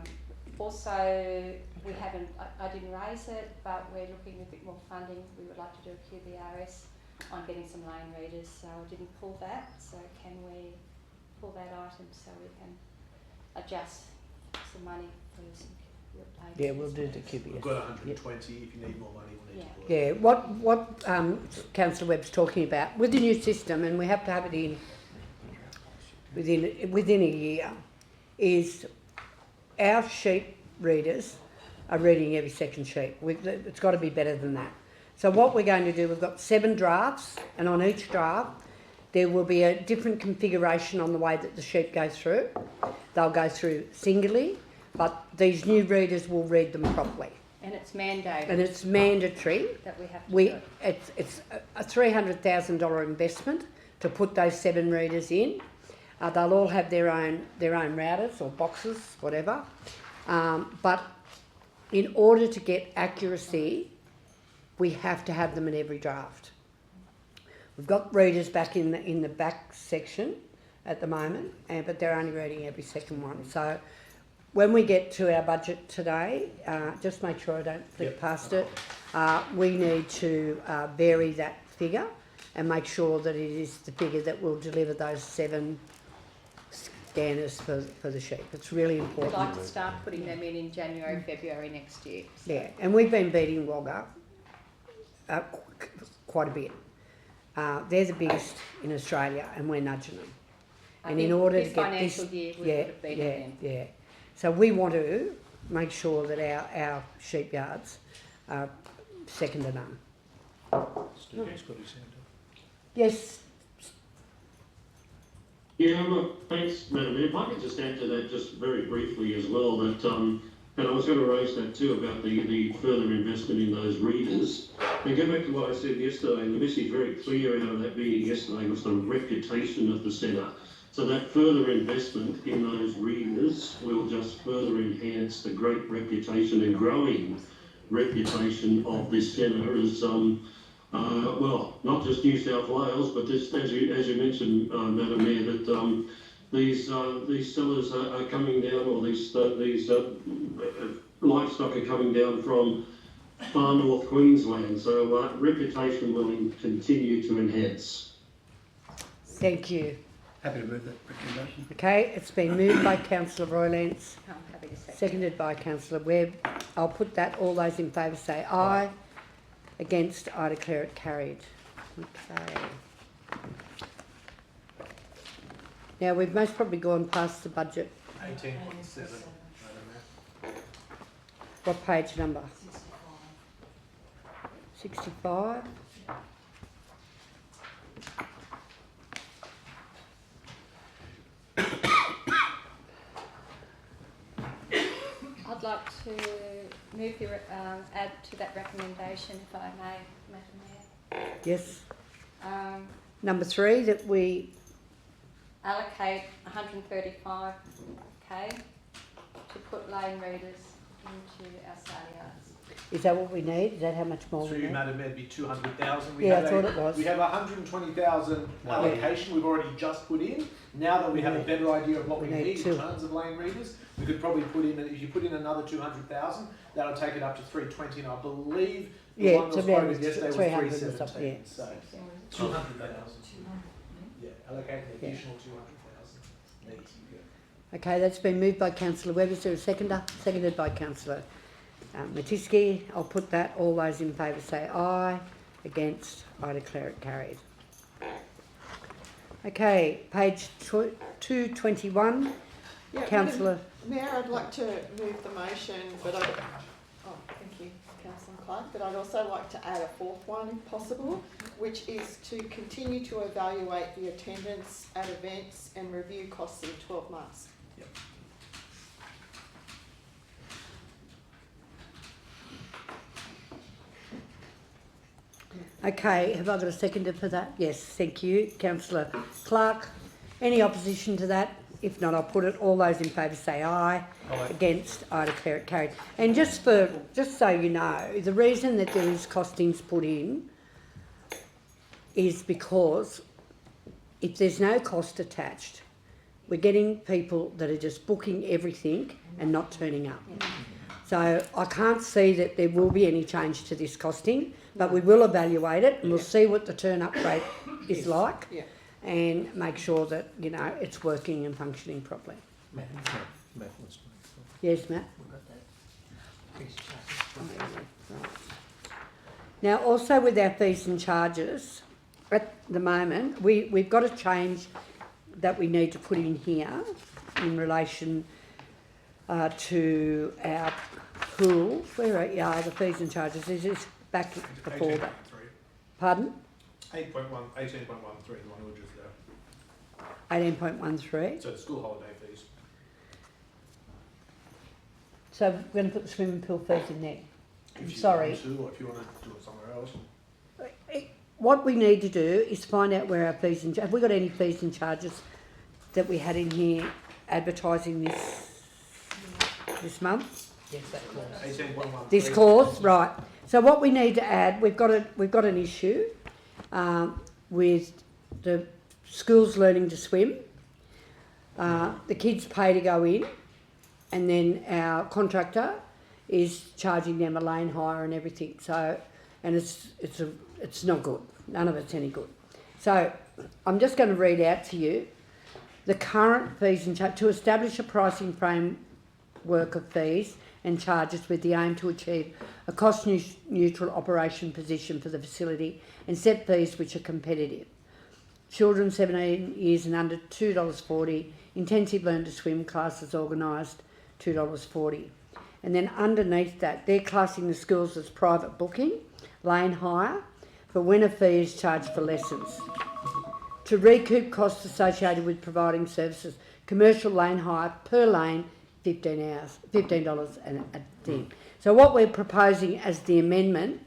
also, we haven't, I didn't raise it, but we're looking at a bit more funding. We would like to do a QBRS on getting some lane readers, so I didn't pull that. So can we pull that item so we can adjust some money for some lane Yeah, we'll do the QBS. We've got 120. If you need more money, we'll need to pull it. Yeah, what Councillor Webb's talking about with the new system, and we have to have it in within a year, is our sheep readers are reading every second sheep. It's got to be better than that. So what we're going to do, we've got 7 drafts, and on each draft there will be a different configuration on the way that the sheep go through. They'll go through singly, but these new readers will read them properly. And it's mandated. And it's mandatory. That we have to do it. It's a $300,000 investment to put those 7 readers in. They'll all have their own routers or boxes, whatever. But in order to get accuracy, we have to have them in every draft. We've got readers back in the back section at the moment, but they're only reading every second one. So when we get to our budget today, just make sure I don't flick past it, we need to vary that figure and make sure that it is the figure that will deliver those 7 scanners for the sheep. It's really important. We'd like to start putting them in January, February next year. So. Yeah, and we've been beating Wagga quite a bit. They're the biggest in Australia, and we're nudging them. And in order to get this, year, we would have beaten them. So we want to make sure that our sheep yards are second to none. Stephen's got his hand up. Yes. Yeah, look, thanks, Madam Mayor. If I could just add to that just very briefly as well, that, and I was going to raise that too about the further investment in those readers. And go back to what I said yesterday, and the message very clear out of that meeting yesterday was the reputation of the centre. So that further investment in those readers will just further enhance the great reputation and growing reputation of this centre as, well, not just New South Wales, but just as you mentioned, Madam Mayor, that these sellers are coming down, or these livestock are coming down from far north Queensland. So reputation will continue to enhance. Thank you. Happy to move that recommendation. Okay, it's been moved by Councillor Roylance, I'm happy to second. seconded by Councillor Webb. I'll put that. All those in favour say aye. Against, I declare it carried. Okay. Now, we've most probably gone past the budget. 18.7, Madam Mayor. What page number? 65. I'd like to move add to that recommendation, if I may, Madam Mayor. Yes. Number 3, that we Allocate 135k to put lane readers into our sale yards. Is that what we need? Is that how much more we Through need? Madam Mayor, it'd be 200,000. Yeah, I thought it was. We have 120,000 allocation we've already just put in. Now that we have a better idea of what we need in terms of lane readers, we could probably put in, if you put in another 200,000, that'll take it up to 320, and I believe the one that was quoted yesterday was 317. So 200,000. Yeah, allocate an additional 200,000. Okay, that's been moved by Councillor Webb. Is there a seconder? Seconded by Councillor Matiski. I'll put that. All those in favour say aye. Against, I declare it carried. Okay, page 221. Yeah, Councillor. Mayor, I'd like to move the motion, but thank you, Councillor Clark, but I'd also like to add a fourth one if possible, which is to continue to evaluate the attendance at events and review costs in 12 months. Okay, have I got a seconder for that? Yes, thank you. Councillor Clark. Any opposition to that? If not, I'll put it. All those in favour say aye. Aye. Against, I declare it carried. And just so you know, the reason that there is costings put in is because if there's no cost attached, we're getting people that are just booking everything and not turning up. So I can't see that there will be any change to this costing, but we will evaluate it and we'll see what the turn-up rate is like and make sure that, you know, it's working and functioning properly. Matt wants to Yes, Matt? We've got that. Right. Now, also with our fees and charges, at the moment, we've got a change that we need to put in here in relation to our pool. Where are the fees and charges? Is this back before that? Pardon? 18.13, the one we just there. 18.13. So the school holiday fees. So we're going to put the swimming pool fees in there. If you Sorry. want to, or if you want to do it somewhere else. What we need to do is find out where our fees and have we got any fees and charges that we had in here advertising this month? Yes, that clause. 18.13. This clause, right. So what we need to add, we've got an issue with the schools learning to swim. The kids pay to go in, and then our contractor is charging them a lane hire and everything. So, and it's not good. None of it's any good. So I'm just going to read out to you the current fees and charges to establish a pricing framework of fees and charges with the aim to achieve a cost-neutral operation position for the facility and set fees which are competitive. Children 17 years and under, $2.40. Intensive learn to swim classes organised, $2.40. And then underneath that, they're classing the schools as private booking, lane hire, for when a fee is charged for lessons. To recoup costs associated with providing services, commercial lane hire per lane, $15 a thing. So what we're proposing as the amendment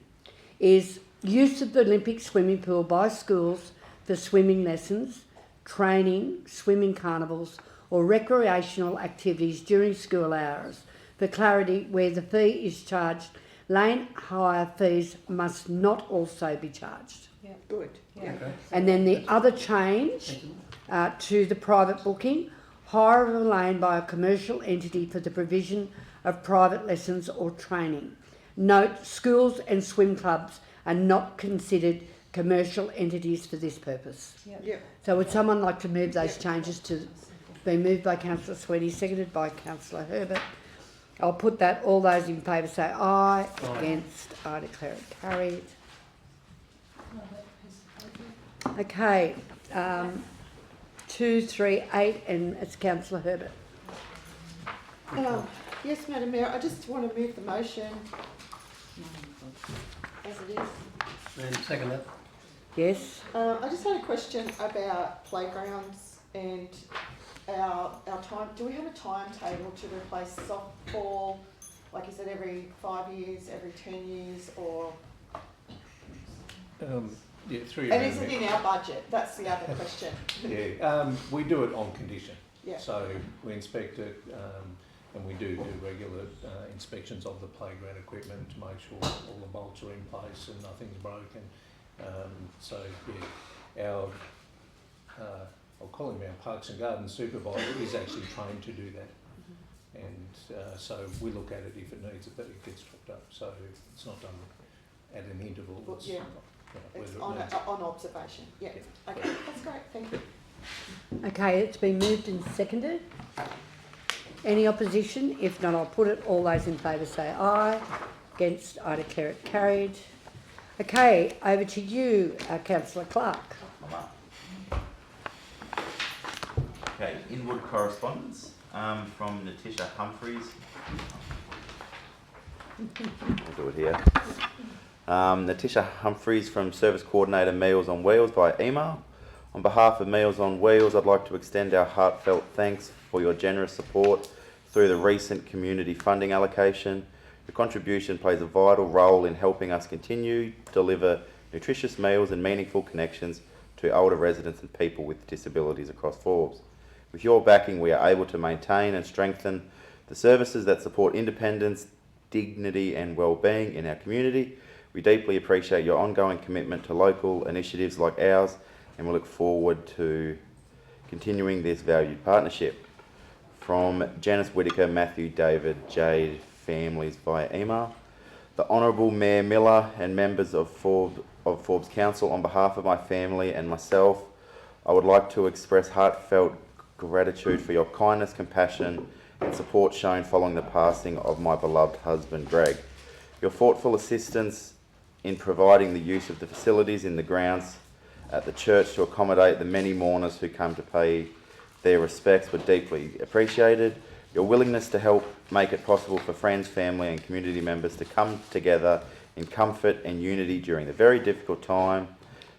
is use of the Olympic swimming pool by schools for swimming lessons, training, swimming carnivals or recreational activities during school hours. For clarity, where the fee is charged, lane hire fees must not also be charged. Yeah, good. Yeah. Okay. And then the other change to the private booking, hire of a lane by a commercial entity for the provision of private lessons or training. Note, schools and swim clubs are not considered commercial entities for this purpose. Yep. So would someone like to move those changes to be moved by Councillor Sweeney, seconded by Councillor Herbert? I'll put that. All those in favour say aye. Aye. Against, I declare it carried. Okay, 2, 3, 8, and it's Councillor Herbert. Yes, Madam Mayor, I just want to move the motion as it is. And second that. Yes. I just had a question about playgrounds and our time. Do we have a timetable to replace softball? Like, is it every 5 years, every 10 years, or? Yeah, through And is it in our budget? That's the other question. Yeah, we do it on condition. Yeah. So we inspect it, and we do regular inspections of the playground equipment to make sure all the bolts are in place and nothing's broken. So yeah, our I'll call him our Parks and Gardens supervisor is actually trained to do that, and so we look at it if it needs it, but it gets topped up. So it's not done at an interval. Yeah. It's on observation. Yeah. Okay, that's great. Thank you. Okay, it's been moved and seconded. Any opposition? If not, I'll put it. All those in favour say aye. Against, I declare it carried. Okay, over to you, Councillor Clark. Okay, inward correspondence from Natisha Humphreys. I'll do it here. Natisha Humphreys from Service Coordinator Meals on Wheels by email. On behalf of Meals on Wheels, I'd like to extend our heartfelt thanks for your generous support through the recent community funding allocation. Your contribution plays a vital role in helping us continue to deliver nutritious meals and meaningful connections to older residents and people with disabilities across Forbes. With your backing, we are able to maintain and strengthen the services that support independence, dignity and well-being in our community. We deeply appreciate your ongoing commitment to local initiatives like ours, and we look forward to continuing this valued partnership. From Janice Whitaker, Matthew, David, Jade families via email. The Honourable Mayor Miller and members of Forbes Council, on behalf of my family and myself, I would like to express heartfelt gratitude for your kindness, compassion and support shown following the passing of my beloved husband Greg. Your thoughtful assistance in providing the use of the facilities in the grounds at the church to accommodate the many mourners who come to pay their respects were deeply appreciated. Your willingness to help make it possible for friends, family and community members to come together in comfort and unity during the very difficult time.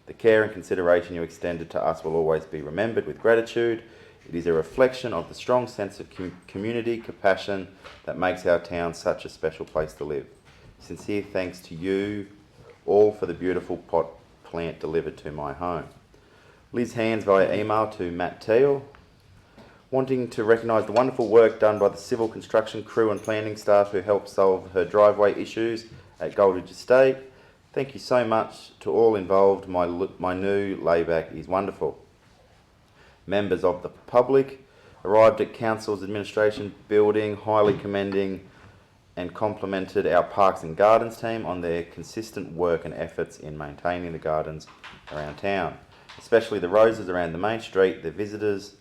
The care and consideration you extended to us will always be remembered with gratitude. It is a reflection of the strong sense of community compassion that makes our town such a special place to live. Sincere thanks to you all for the beautiful pot plant delivered to my home. Liz Hands via email to Matt Teal, wanting to recognise the wonderful work done by the civil construction crew and planning staff who helped solve her driveway issues at Goldridge Estate. Thank you so much to all involved. My new layback is wonderful. Members of the public arrived at Council's administration building, highly commending and complimented our Parks and Gardens team on their consistent work and efforts in maintaining the gardens around town, especially the roses around the main street. The visitors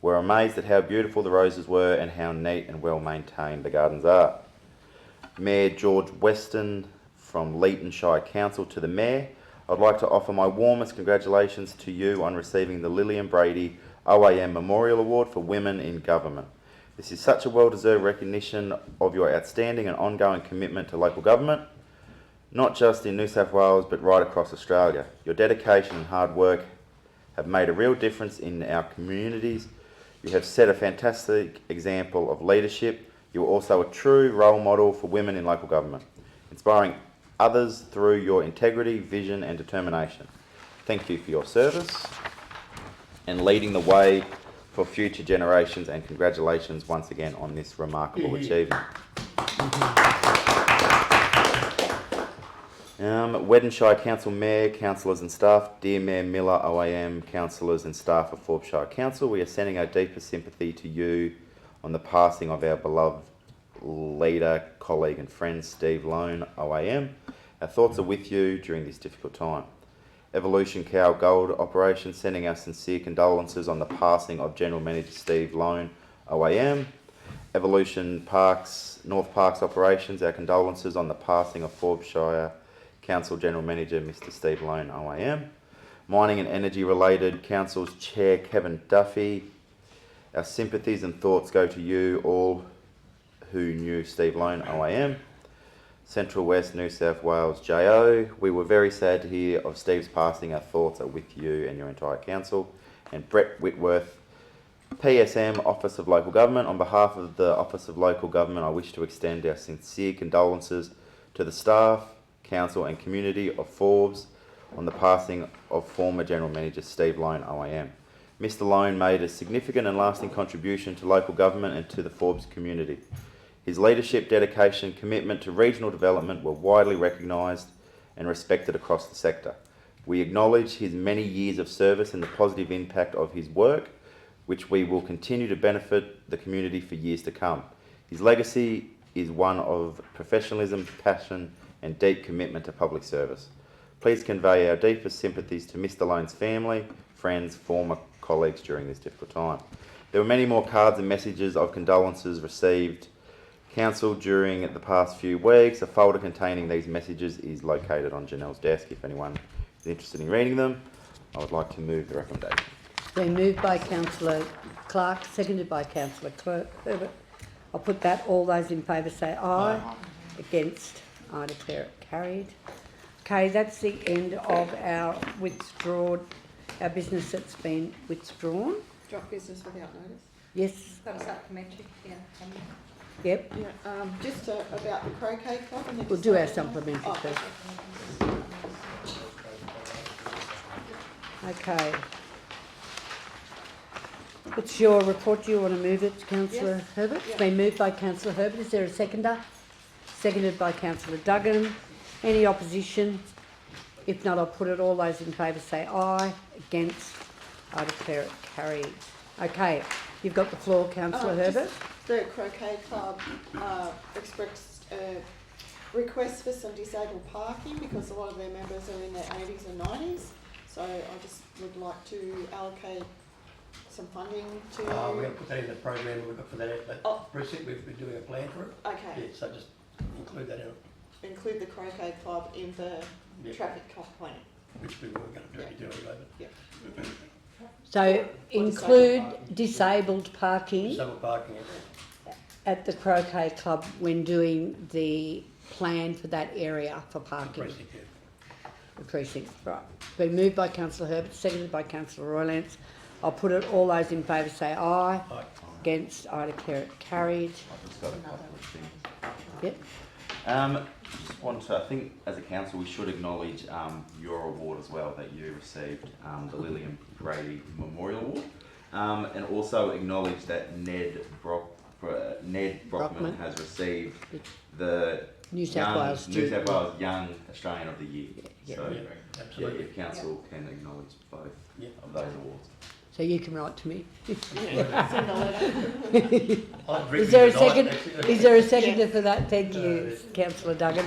were amazed at how beautiful the roses were and how neat and well maintained the gardens are. Mayor George Weston from Leeton Shire Council to the Mayor, I'd like to offer my warmest congratulations to you on receiving the Lillian Brady OAM Memorial Award for Women in Government. This is such a well-deserved recognition of your outstanding and ongoing commitment to local government, not just in New South Wales but right across Australia. Your dedication and hard work have made a real difference in our communities. You have set a fantastic example of leadership. You are also a true role model for women in local government, inspiring others through your integrity, vision and determination. Thank you for your service and leading the way for future generations, and congratulations once again on this remarkable achievement. Wedenshire Council Mayor, Councillors and staff, dear Mayor Miller, OAM, Councillors and staff of Forbes Shire Council, we are sending our deepest sympathy to you on the passing of our beloved leader, colleague and friend Steve Lone, OAM. Our thoughts are with you during this difficult time. Evolution Cow Gold Operation, sending our sincere condolences on the passing of General Manager Steve Lone, OAM. Evolution Parks, North Parks Operations, our condolences on the passing of Forbes Shire Council General Manager Mr Steve Lone, OAM. Mining and Energy Related Council's Chair Kevin Duffy, our sympathies and thoughts go to you all who knew Steve Lone, OAM. Central West New South Wales JO, we were very sad to hear of Steve's passing. Our thoughts are with you and your entire council. And Brett Whitworth, PSM, Office of Local Government. On behalf of the Office of Local Government, I wish to extend our sincere condolences to the staff, council and community of Forbes on the passing of former General Manager Steve Lone, OAM. Mr Lone made a significant and lasting contribution to local government and to the Forbes community. His leadership, dedication, commitment to regional development were widely recognised and respected across the sector. We acknowledge his many years of service and the positive impact of his work, which we will continue to benefit the community for years to come. His legacy is one of professionalism, passion and deep commitment to public service. Please convey our deepest sympathies to Mr Lone's family, friends, former colleagues during this difficult time. There were many more cards and messages of condolences received Council during the past few weeks. A folder containing these messages is located on Janelle's desk if anyone is interested in reading them. I would like to move the recommendation. Been moved by Councillor Clark, seconded by Councillor Herbert. I'll put that. All those in favour say aye. Against, I declare it carried. Okay, that's the end of our business that's been withdrawn. Drop business without notice. Yes. Got a supplementary, yeah. Yep. Yeah, just about the croquet club. And We'll do our supplementary first. Okay. It's your report. Do you want to move it, Councillor Herbert? It's been moved by Councillor Herbert. Is there a seconder? Seconded by Councillor Duggan. Any opposition? If not, I'll put it. All those in favour say aye. Against, I declare it carried. Okay, you've got the floor, Councillor Herbert. The croquet club expressed a request for some disabled parking because a lot of their members are in their 80s and 90s. So I just would like to allocate some funding to... We're going to put that in the program we've got for that. Precinct, we've been doing a plan for it. Okay. Yeah, so just include that in it. Include the croquet club in the traffic plan. Which we were going to do anyway. Yep. So include disabled parking. Disabled parking. At the croquet club when doing the plan for that area for parking. Precinct, yeah. The precinct, right. Been moved by Councillor Herbert, seconded by Councillor Roylance. I'll put it. All those in favour say aye. Aye. Against, I declare it carried. I've just got a couple of things. Yep. Just want to, I think as a council we should acknowledge your award as well that you received, the Lillian Brady Memorial Award, and also acknowledge that Ned Brockman has received the New South Wales Young Australian of the Year. Yeah. So absolutely. if council can acknowledge both of those awards. So you can write to me. Send a letter. Is there a second? Is there a seconder for that? Thank you, Councillor Duggan.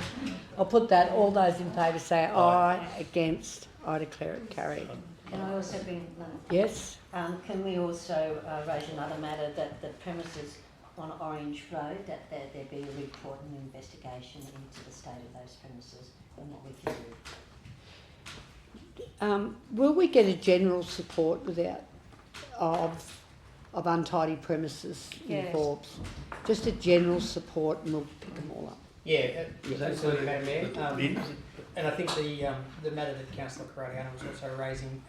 I'll put that. All those in favour say aye. Against, I declare it carried. Can I also bring? Yes. Can we also raise another matter that the premises on Orange Road that there be a report and investigation into the state of those premises and what we can do? Will we get a general support of untidy premises in Forbes? Just a general support, and we'll pick them all up. Yeah, absolutely, Madam Mayor. And I think the matter that Councillor Corradiano was also raising,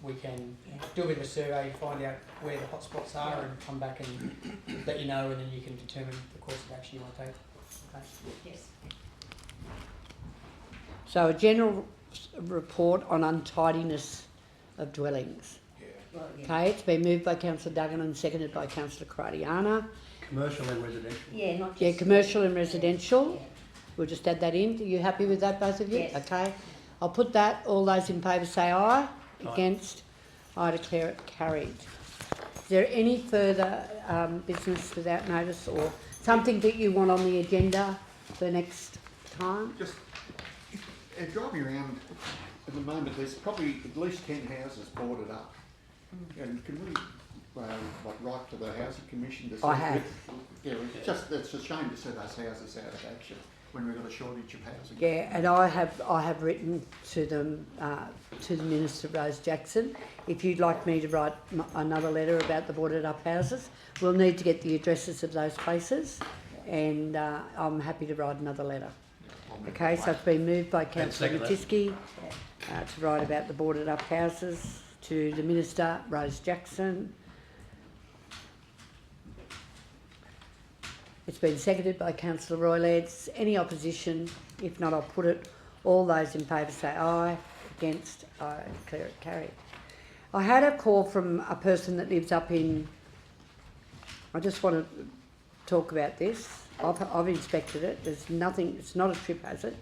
we can do a bit of a survey, find out where the hotspots are, and come back and let you know, and then you can determine the course of action you want to take. Okay. Yes. So a general report on untidiness of dwellings. Well, yeah. Okay, it's been moved by Councillor Duggan and seconded by Councillor Corradiano. Commercial and residential. Yeah, not just... Yeah, commercial and residential. Yeah. We'll just add that in. Are you happy with that, both of you? Yes. Okay. I'll put that. All those in favour say aye. Aye. Against, I declare it carried. Is there any further business without notice or something that you want on the agenda for next time? Just driving around at the moment, there's probably at least 10 houses boarded up. And can we write to the Housing Commission to say... I have. It's a shame to see those houses out of action when we've got a shortage of housing. Yeah, and I have written to them, to the Minister Rose Jackson. If you'd like me to write another letter about the boarded up houses, we'll need to get the addresses of those places, and I'm happy to write another letter. Okay, so it's been moved by Councillor Matisky to write about the boarded up houses to the Minister Rose Jackson. It's been seconded by Councillor Roylance. Any opposition? If not, I'll put it. All those in favour say aye. Against, I declare it carried. I had a call from a person that lives up in... I just want to talk about this. I've inspected it. There's nothing... It's not a trip hazard.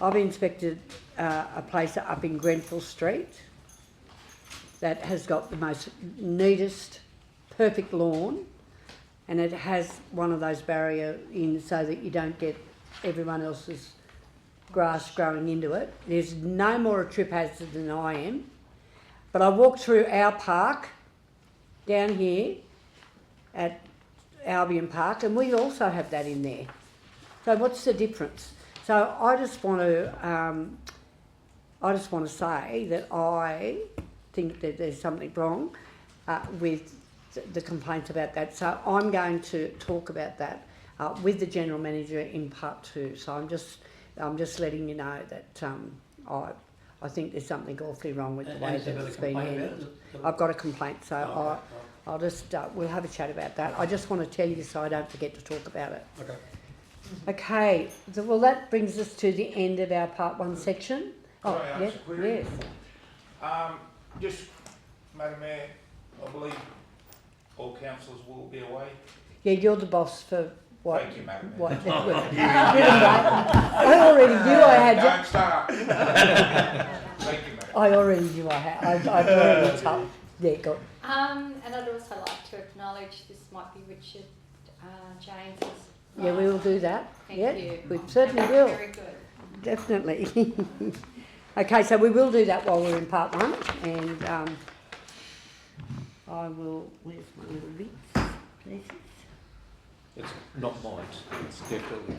I've inspected a place up in Grenfell Street that has got the most neatest, perfect lawn, and it has one of those barriers in so that you don't get everyone else's grass growing into it. There's no more a trip hazard than I am. But I walked through our park down here at Albion Park, and we also have that in there. So what's the difference? So I just want to say that I think that there's something wrong with the complaints about that. So I'm going to talk about that with the General Manager in part 2. So I'm just letting you know that I think there's something awfully wrong with the way that it's been handled. I've got a complaint, so I'll just we'll have a chat about that. I just want to tell you so I don't forget to talk about it. Okay. Okay. So, well, that brings us to the end of our part 1 section. Can I yes, ask a query? yes. Just, Madam Mayor, I believe all councillors will be away. Yeah, you're the boss for what? Thank you, Madam Mayor. What? I already knew I had. Don't start. Thank you, Madam. I already knew I had. I've already told. Yeah, go. And I'd also like to acknowledge this might be Richard James's. Yeah, we will do that. Thank yeah, you. we certainly will. Very good. Definitely. Okay, so we will do that while we're in part 1, and I will. Where's my little bits? Places. It's not mine, it's definitely.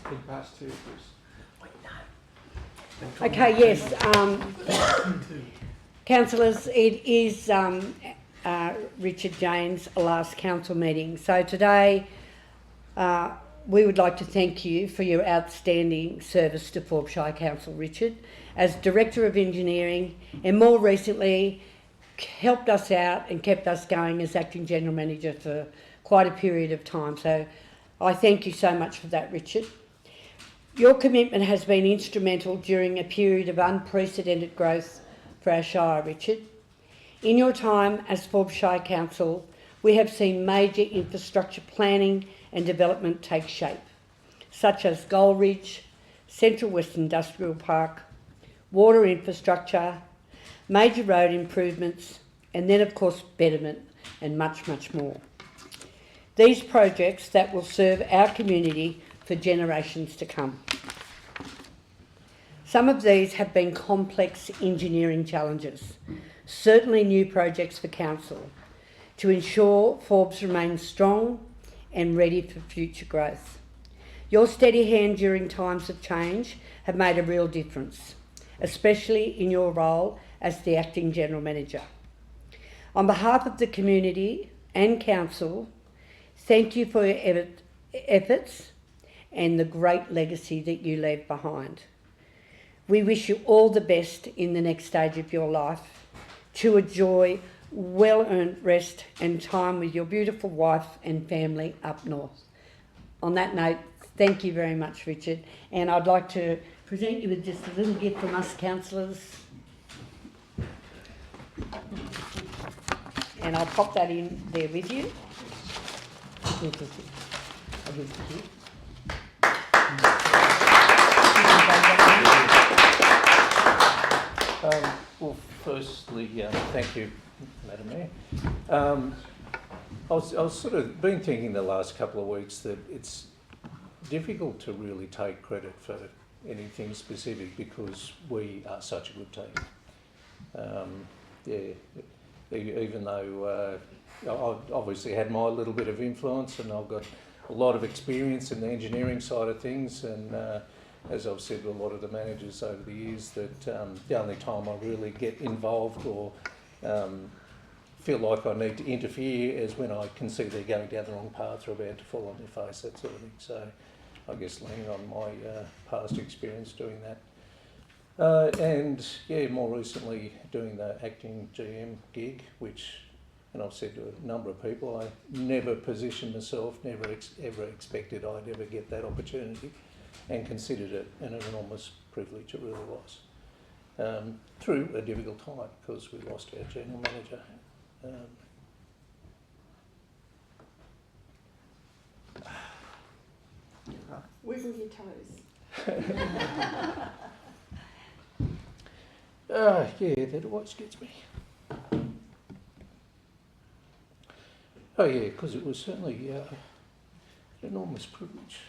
Big pass too, Chris. Okay, yes. Councillors, it is Richard James' last council meeting. So today we would like to thank you for your outstanding service to Forbes Shire Council, Richard, as Director of Engineering, and more recently helped us out and kept us going as Acting General Manager for quite a period of time. So I thank you so much for that, Richard. Your commitment has been instrumental during a period of unprecedented growth for our Shire, Richard. In your time as Forbes Shire Council, we have seen major infrastructure planning and development take shape, such as Gold Ridge, Central West Industrial Park, water infrastructure, major road improvements, and then of course betterment and much, much more. These projects that will serve our community for generations to come. Some of these have been complex engineering challenges, certainly new projects for Council, to ensure Forbes remains strong and ready for future growth. Your steady hand during times of change have made a real difference, especially in your role as the Acting General Manager. On behalf of the community and Council, thank you for your efforts and the great legacy that you leave behind. We wish you all the best in the next stage of your life, to enjoy well-earned rest and time with your beautiful wife and family up north. On that note, thank you very much, Richard, and I'd like to present you with just a little gift from us councillors. And I'll pop that in there with you. Well, firstly, thank you, Madam Mayor. I was sort of been thinking the last couple of weeks that it's difficult to really take credit for anything specific because we are such a good team. Even though I've obviously had my little bit of influence and I've got a lot of experience in the engineering side of things, and as I've said to a lot of the managers over the years, that the only time I really get involved or feel like I need to interfere is when I can see they're going down the wrong path or about to fall on their face, that sort of thing. So I guess leaning on my past experience doing that. And yeah, more recently doing the acting GM gig, which, and I've said to a number of people, I never positioned myself, never ever expected I'd ever get that opportunity, and considered it an enormous privilege. It really was. Through a difficult time because we lost our general manager. Wiggle your toes. Yeah, that always gets me. Oh yeah, because it was certainly an enormous privilege.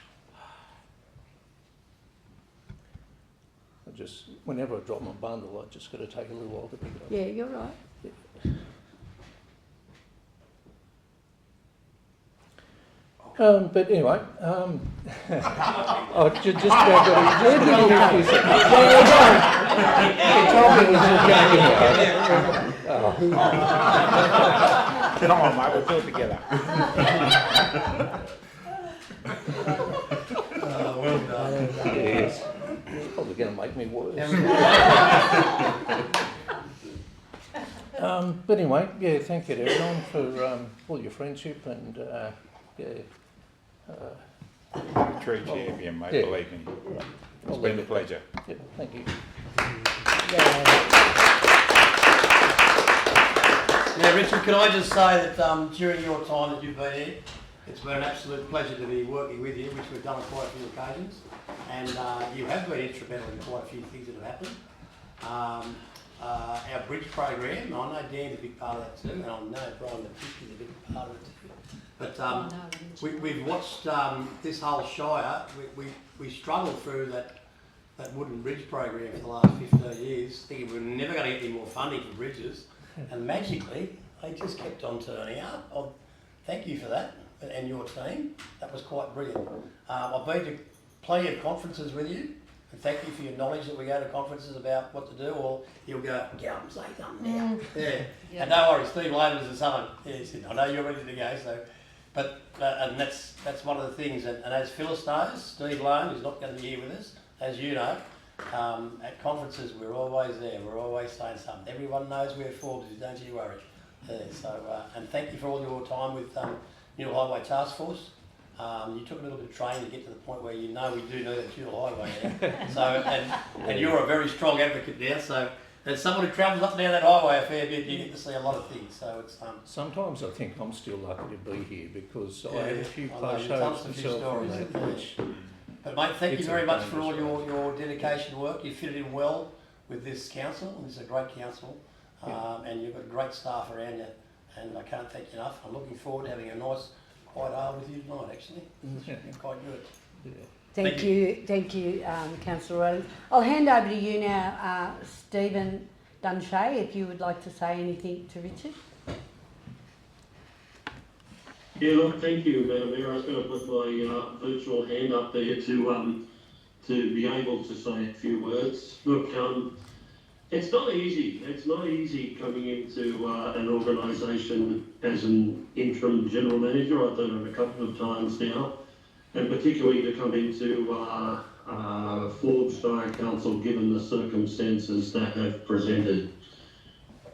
Whenever I drop my bundle, I just got to take a little while to pick it up. Yeah, you're right. But anyway, oh, just about got to... He told me it was okay. Come on, mate, we'll do it together. Well done. Yes. It's probably going to make me worse. But anyway, yeah, thank you to everyone for all your friendship and True champion, mate, yeah. believe me. Right. It's been a pleasure. Yeah, thank you. Yeah, Richard, can I just say that during your time that you've been here, it's been an absolute pleasure to be working with you, which we've done on quite a few occasions, and you have been instrumental in quite a few things that have happened. Our bridge program, I know Dan's a big part of that too, and I know Brian the Fish is a big part of it too. But we've watched this whole Shire, we struggled through that wooden bridge program for the last 15 years, thinking we were never going to get any more funding for bridges, and magically they just kept on turning up. Thank you for that, and your team. That was quite brilliant. I've been to plenty of conferences with you, and thank you for your knowledge that we go to conferences about what to do, or you'll go, get up and say something now. Yeah. And don't worry, Steve Layman is someone. Yeah, he said, I know you're ready to go, so. But and that's one of the things, and as Phyllis knows, Steve Lane is not going to be here with us, as you know. At conferences, we're always there. We're always saying something. Everyone knows where Forbes is. Don't you worry. And thank you for all your time with New Highway Task Force. You took a little bit of training to get to the point where you know we do need a dual highway now. And you're a very strong advocate now. So as someone who travels up and down that highway a fair bit, you get to see a lot of things. So it's Sometimes I think I'm still lucky to be here because I had a few I know, close you've told us shows a few myself on stories, that, which But mate, thank you it's very a much for all dangerous your dedication work. You fitted in well with this council, and this is a great council, and you've got great staff around you, and I can't thank you enough. I'm looking forward to having a nice quiet hour with you tonight, actually. It's quite good. Yeah. Thank you, Councillor Rowland. I'll hand over to you now, Stephen Dunshay, if you would like to say anything to Richard. Yeah, look, thank you, Madam Mayor. I was going to put my virtual hand up there to be able to say a few words. Look, it's not easy. It's not easy coming into an organisation as an interim general manager. I've done it a couple of times now, and particularly to come into Forbes Shire Council, given the circumstances that have presented.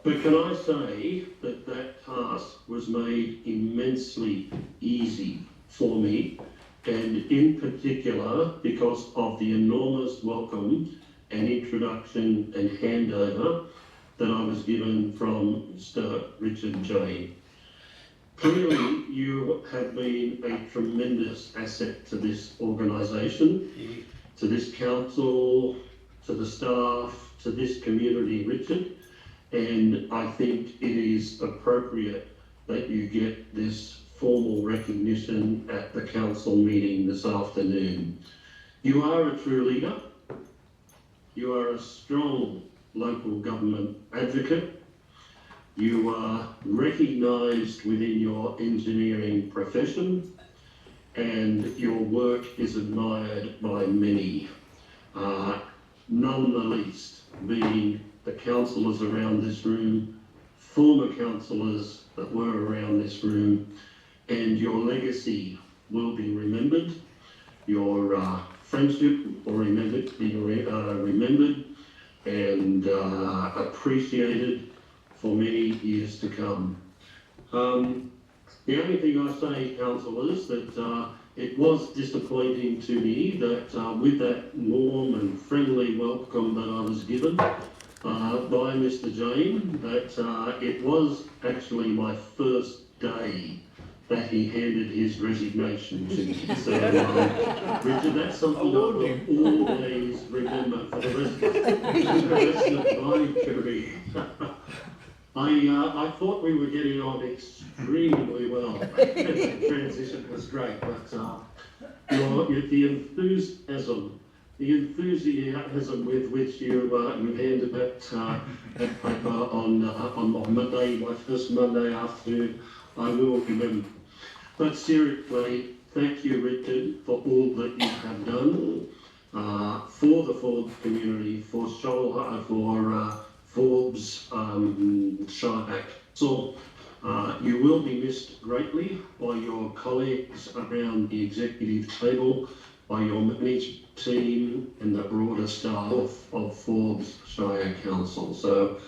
But can I say that that task was made immensely easy for me, and in particular because of the enormous welcome and introduction and handover that I was given from Mr. Richard Jane. Clearly, you have been a tremendous asset to this organisation, to this council, to the staff, to this community, Richard. And I think it is appropriate that you get this formal recognition at the council meeting this afternoon. You are a true leader. You are a strong local government advocate. You are recognised within your engineering profession, and your work is admired by many, none the least being the councillors around this room, former councillors that were around this room, and your legacy will be remembered. Your friendship will be remembered and appreciated for many years to come. The only thing I say, councillors, that it was disappointing to me that with that warm and friendly welcome that I was given by Mr. Jane, that it was actually my first day that he handed his resignation to me. So, Richard, that's something I will always remember for the rest of my career. I thought we were getting on extremely well. The transition was great, but the enthusiasm the enthusiasm with which you handed that paper on Monday, my first Monday afternoon, I will remember. But seriously, thank you, Richard, for all that you have done for the Forbes community, for Forbes Shire. So you will be missed greatly by your colleagues around the executive table, by your management team and the broader staff of Forbes Shire Council. So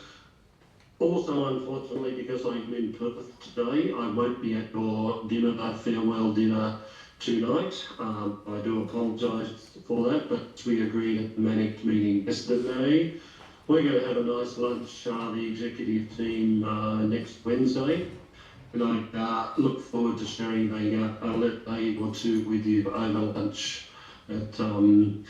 also, unfortunately, because I'm in Perth today, I won't be at your farewell dinner tonight. I do apologise for that, but we agreed at the managed meeting yesterday. We're going to have a nice lunch, the executive team, next Wednesday. And I look forward to sharing a day or two with you over lunch at the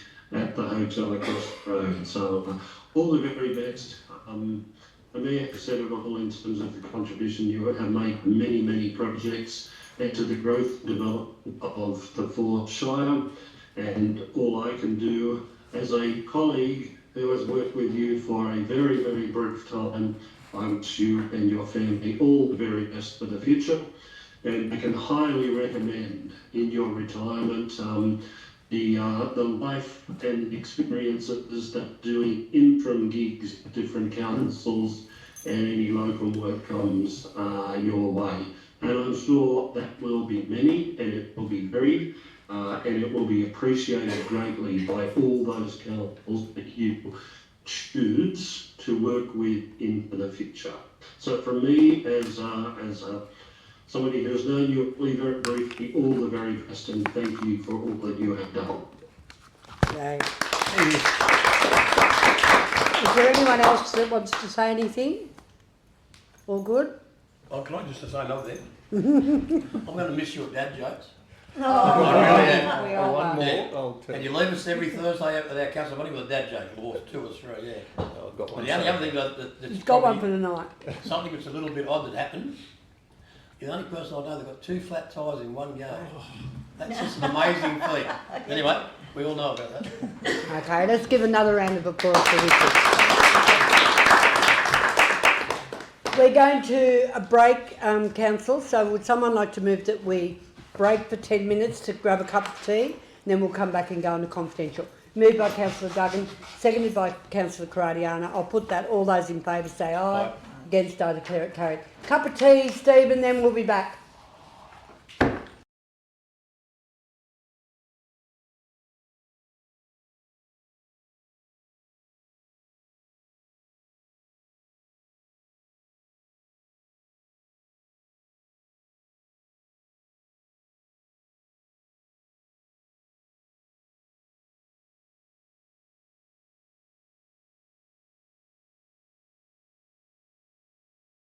hotel across the road. So all the very best. The Mayor has said it all in terms of the contribution you have made many, many projects to the growth and development of the Forbes Shire. And all I can do as a colleague who has worked with you for a very, very brief time, I wish you and your family all the very best for the future. And I can highly recommend in your retirement the life and experiences that doing interim gigs at different councils and any local work comes your way. And I'm sure that will be many, and it will be varied, and it will be appreciated greatly by all those councils that you choose to work with into the future. So for me, as somebody who has known you very briefly, all the very best, and thank you for all that you have done. Okay. Is there anyone else that wants to say anything? All good? Oh, can I just say another thing? I'm going to miss you at Dad Jokes. Oh, I really am. we all One are. more. Yeah. I'll tell And you. you leave us every Thursday at our council meeting with a dad joke, or 2 or 3, yeah. I've got one. And the only other thing that's You've got one probably for the night. something that's a little bit odd that happened. You're the only person I know that got 2 flat tyres in one go. That's just an amazing feat. Anyway, we all know about that. Okay, let's give another round of applause for Richard. We're going to a break, Council, so would someone like to move that we break for 10 minutes to grab a cup of tea, and then we'll come back and go into confidential. Moved by Councillor Duggan, seconded by Councillor Karadiana. I'll put that. All those in favour say aye. Against, I declare it carried. Cup of tea, Steve, and then we'll be back.